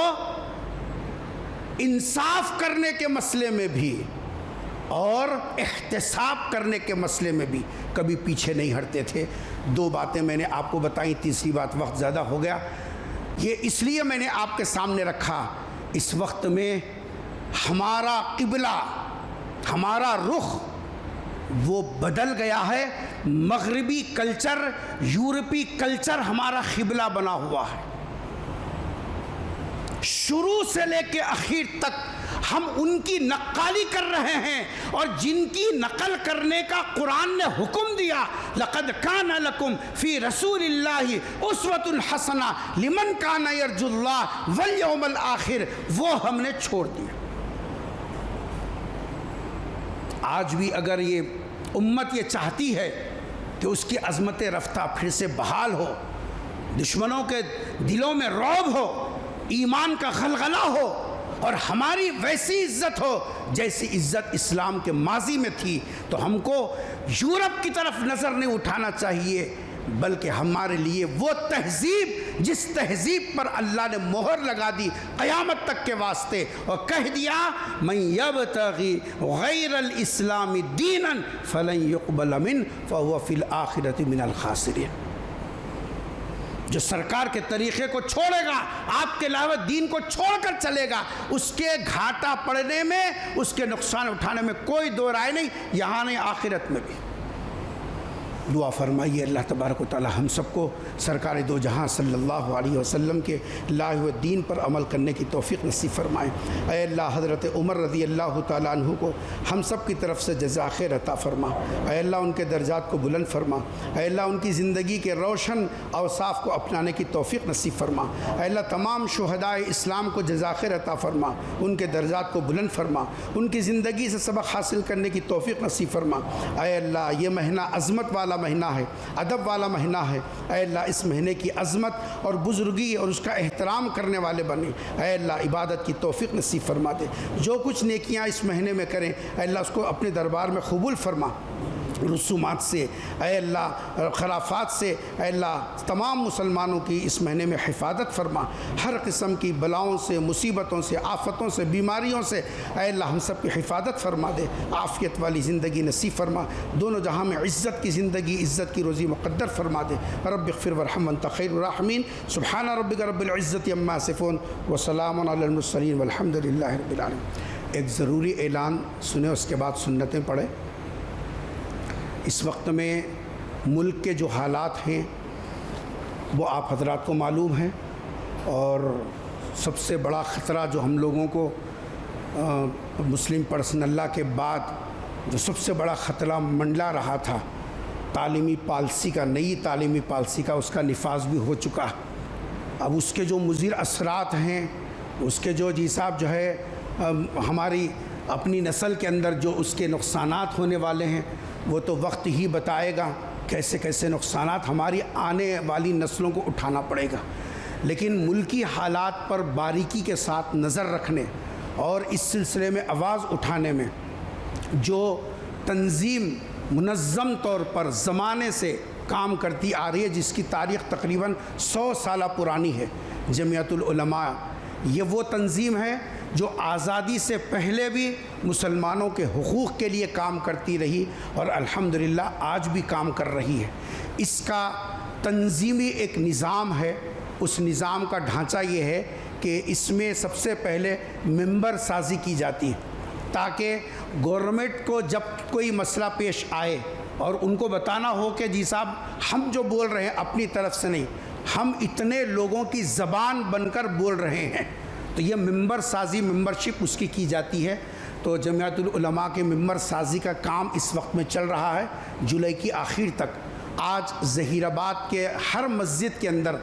انصاف کرنے کے مسئلے میں بھی اور احتساب کرنے کے مسئلے میں بھی کبھی پیچھے نہیں ہٹتے تھے. 2 باتیں میں نے آپ کو بتائیں، تیسری بات وقت زیادہ ہو گیا، یہ اس لیے میں نے آپ کے سامنے رکھا. اس وقت میں ہمارا قبلہ، ہمارا رخ وہ بدل گیا ہے. مغربی کلچر، یورپی کلچر ہمارا قبلہ بنا ہوا ہے. شروع سے لے کے آخر تک ہم ان کی نقالی کر رہے ہیں، اور جن کی نقل کرنے کا قرآن نے حکم دیا، لقد کان لکم فی رسول اللہ اسوۃ حسنہ لمن کان یرجو اللہ والیوم الآخر، وہ ہم نے چھوڑ دیا۔ آج بھی اگر یہ امت یہ چاہتی ہے کہ اس کی عظمت رفتہ پھر سے بحال ہو، دشمنوں کے دلوں میں رعب ہو، ایمان کا غلغلہ ہو، اور ہماری ویسی عزت ہو جیسی عزت اسلام کے ماضی میں تھی، تو ہم کو یورپ کی طرف نظر نہیں اٹھانا چاہیے، بلکہ ہمارے لیے وہ تہذیب جس تہذیب پر اللہ نے مہر لگا دی قیامت تک کے واسطے، اور کہہ دیا من یبتغی غیر الاسلام دینا فلن یقبل منہ فہو فی الآخرۃ من الخاسرین۔ جو سرکار کے طریقے کو چھوڑے گا، آپ کے علاوہ دین کو چھوڑ کر چلے گا، اس کے گھاٹا پڑنے میں، اس کے نقصان اٹھانے میں کوئی دو رائے نہیں، یہاں نہیں آخرت میں بھی۔ دعا فرمائیے اللہ تبارک و تعالی ہم سب کو سرکار دو جہاں صلی اللہ علیہ وسلم کے لائے ہوئے دین پر عمل کرنے کی توفیق نصیب فرمائیں۔ اے اللہ حضرت عمر رضی اللہ تعالیٰ عنہ کو ہم سب کی طرف سے جزا خیر عطا فرما، اے اللہ ان کے درجات کو بلند فرما، اے اللہ ان کی زندگی کے روشن اوصاف کو اپنانے کی توفیق نصیب فرما، اے اللہ تمام شہدائے اسلام کو جزا خیر عطا فرما، ان کے درجات کو بلند فرما، ان کی زندگی سے سبق حاصل کرنے کی توفیق نصیب فرما۔ اے اللہ یہ مہینہ عظمت والا مہینہ ہے، ادب والا مہینہ ہے، اے اللہ اس مہینے کی عظمت اور بزرگی اور اس کا احترام کرنے والے بنے، اے اللہ عبادت کی توفیق نصیب فرما دے، جو کچھ نیکیاں اس مہینے میں کریں اے اللہ اس کو اپنے دربار میں قبول فرما، رسومات سے اے اللہ خرافات سے اے اللہ تمام مسلمانوں کی اس مہینے میں حفاظت فرما، ہر قسم کی بلاؤں سے، مصیبتوں سے، آفتوں سے، بیماریوں سے اے اللہ ہم سب کی حفاظت فرما دے، عافیت والی زندگی نصیب فرما، دونوں جہاں میں عزت کی زندگی، عزت کی روزی مقدر فرما دے۔ رب اغفر وارحم وانت خیر الراحمین۔ سبحان ربک رب العزت عما یصفون وسلام علی المرسلین والحمد للہ رب العالمین۔ ایک ضروری اعلان سنیں، اس کے بعد سنتیں پڑھیں۔ اس وقت میں ملک کے جو حالات ہیں وہ آپ حضرات کو معلوم ہیں، اور سب سے بڑا خطرہ جو ہم لوگوں کو مسلم پرسنل لا کے بعد جو سب سے بڑا خطرہ منڈلا رہا تھا تعلیمی پالیسی کا، نئی تعلیمی پالیسی کا، اس کا نفاذ بھی ہو چکا۔ اب اس کے جو مضر اثرات ہیں، اس کے جو جی صاحب جو ہے ہماری اپنی نسل کے اندر جو اس کے نقصانات ہونے والے ہیں وہ تو وقت ہی بتائے گا، کیسے کیسے نقصانات ہماری آنے والی نسلوں کو اٹھانا پڑے گا۔ لیکن ملکی حالات پر باریکی کے ساتھ نظر رکھنے اور اس سلسلے میں آواز اٹھانے میں جو تنظیم منظم طور پر زمانے سے کام کرتی آ رہی ہے، جس کی تاریخ تقریباً 100 سالہ پرانی ہے، جمعیت العلماء، یہ وہ تنظیم ہے جو آزادی سے پہلے بھی مسلمانوں کے حقوق کے لیے کام کرتی رہی اور الحمدللہ آج بھی کام کر رہی ہے۔ اس کا تنظیمی ایک نظام ہے، اس نظام کا ڈھانچہ یہ ہے کہ اس میں سب سے پہلے ممبر سازی کی جاتی ہے، تاکہ گورنمنٹ کو جب کوئی مسئلہ پیش آئے اور ان کو بتانا ہو کہ جی صاحب ہم جو بول رہے ہیں اپنی طرف سے نہیں، ہم اتنے لوگوں کی زبان بن کر بول رہے ہیں، تو یہ ممبر سازی، ممبرشپ اس کی جاتی ہے۔ تو جمعیت العلماء کے ممبر سازی کا کام اس وقت میں چل رہا ہے جولائی کی آخر تک۔ آج ظہیر آباد کے ہر مسجد کے اندر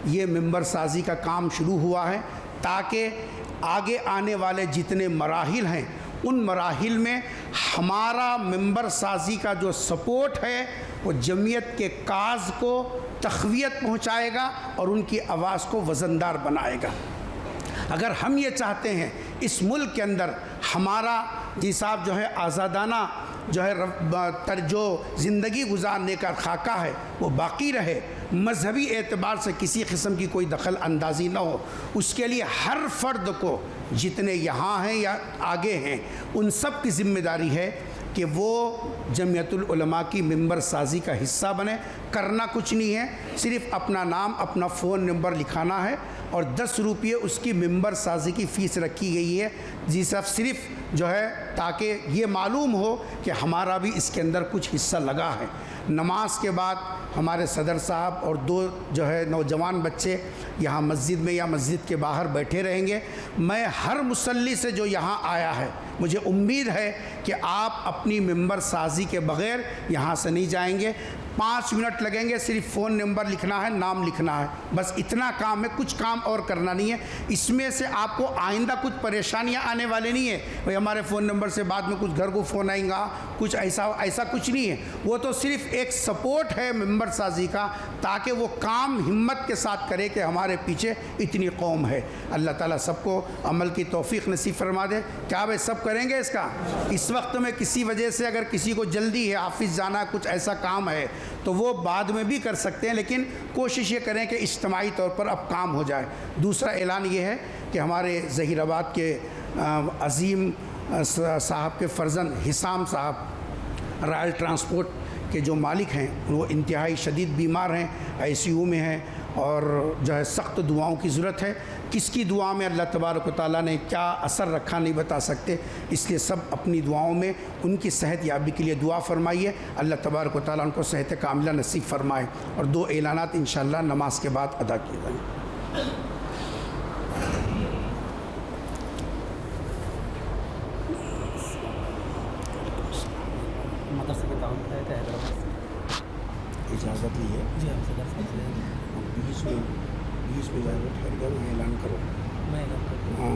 یہ ممبر سازی کا کام شروع ہوا ہے، تاکہ آگے آنے والے جتنے مراحل ہیں ان مراحل میں ہمارا ممبر سازی کا جو سپورٹ ہے وہ جمعیت کے کاز کو تقویت پہنچائے گا اور ان کی آواز کو وزندار بنائے گا۔ اگر ہم یہ چاہتے ہیں اس ملک کے اندر ہمارا جی صاحب جو ہے آزادانہ جو ہے جو زندگی گزارنے کا خاکہ ہے وہ باقی رہے، مذہبی اعتبار سے کسی قسم کی کوئی دخل اندازی نہ ہو، اس کے لیے ہر فرد کو، جتنے یہاں ہیں یا آگے ہیں، ان سب کی ذمہ داری ہے کہ وہ جمعیت العلماء کی ممبر سازی کا حصہ بنے۔ کرنا کچھ نہیں ہے، صرف اپنا نام، اپنا فون نمبر لکھانا ہے، اور 10 روپئے اس کی ممبر سازی کی فیس رکھی گئی ہے جی صاحب، صرف جو ہے تاکہ یہ معلوم ہو کہ ہمارا بھی اس کے اندر کچھ حصہ لگا ہے۔ نماز کے بعد ہمارے صدر صاحب اور 2 جو ہے نوجوان بچے یہاں مسجد میں یا مسجد کے باہر بیٹھے رہیں گے۔ میں ہر مصلی سے جو یہاں آیا ہے مجھے امید ہے کہ آپ اپنی ممبر سازی کے بغیر یہاں سے نہیں جائیں گے۔ 5 منٹ لگیں گے، صرف فون نمبر لکھنا ہے، نام لکھنا ہے، بس اتنا کام ہے، کچھ کام اور کرنا نہیں ہے۔ اس میں سے آپ کو آئندہ کچھ پریشانیاں آنے والے نہیں ہیں، بھئی ہمارے فون نمبر سے بعد میں کچھ گھر کو فون آئیں گا، کچھ ایسا کچھ نہیں ہے۔ وہ تو صرف ایک سپورٹ ہے ممبر سازی کا، تاکہ وہ کام ہمت کے ساتھ کرے کہ ہمارے پیچھے اتنی قوم ہے۔ اللہ تعالیٰ سب کو عمل کی توفیق نصیب فرما دے۔ کیا بھائی سب کریں گے اس کا؟ اس وقت میں کسی وجہ سے اگر کسی کو جلدی ہے، آفس جانا، کچھ ایسا کام ہے تو وہ بعد میں بھی کر سکتے ہیں، لیکن کوشش یہ کریں کہ اجتماعی طور پر اب کام ہو جائے۔ دوسرا اعلان یہ ہے کہ ہمارے ظہیر آباد کے عظیم صاحب کے فرزند حسام صاحب رائل ٹرانسپورٹ کے جو مالک ہیں وہ انتہائی شدید بیمار ہیں، ICU میں ہیں اور جو ہے سخت دعاؤں کی ضرورت ہے۔ کس کی دعا میں اللہ تبارک و تعالیٰ نے کیا اثر رکھا نہیں بتا سکتے، اس لیے سب اپنی دعاؤں میں ان کی صحت یابی کے لیے دعا فرمائیے۔ اللہ تبارک و تعالیٰ ان کو صحت کاملہ نصیب فرمائے۔ اور 2 اعلانات انشاءاللہ نماز کے بعد ادا کیے جائیں۔ مدرسے کے تعاون ہے کہ حیدرآباد سے اجازت لی ہے؟ جی ہم صدر صاحب سے 20 میں جا کر ٹھہر کر اعلان کرو۔ میں ہاں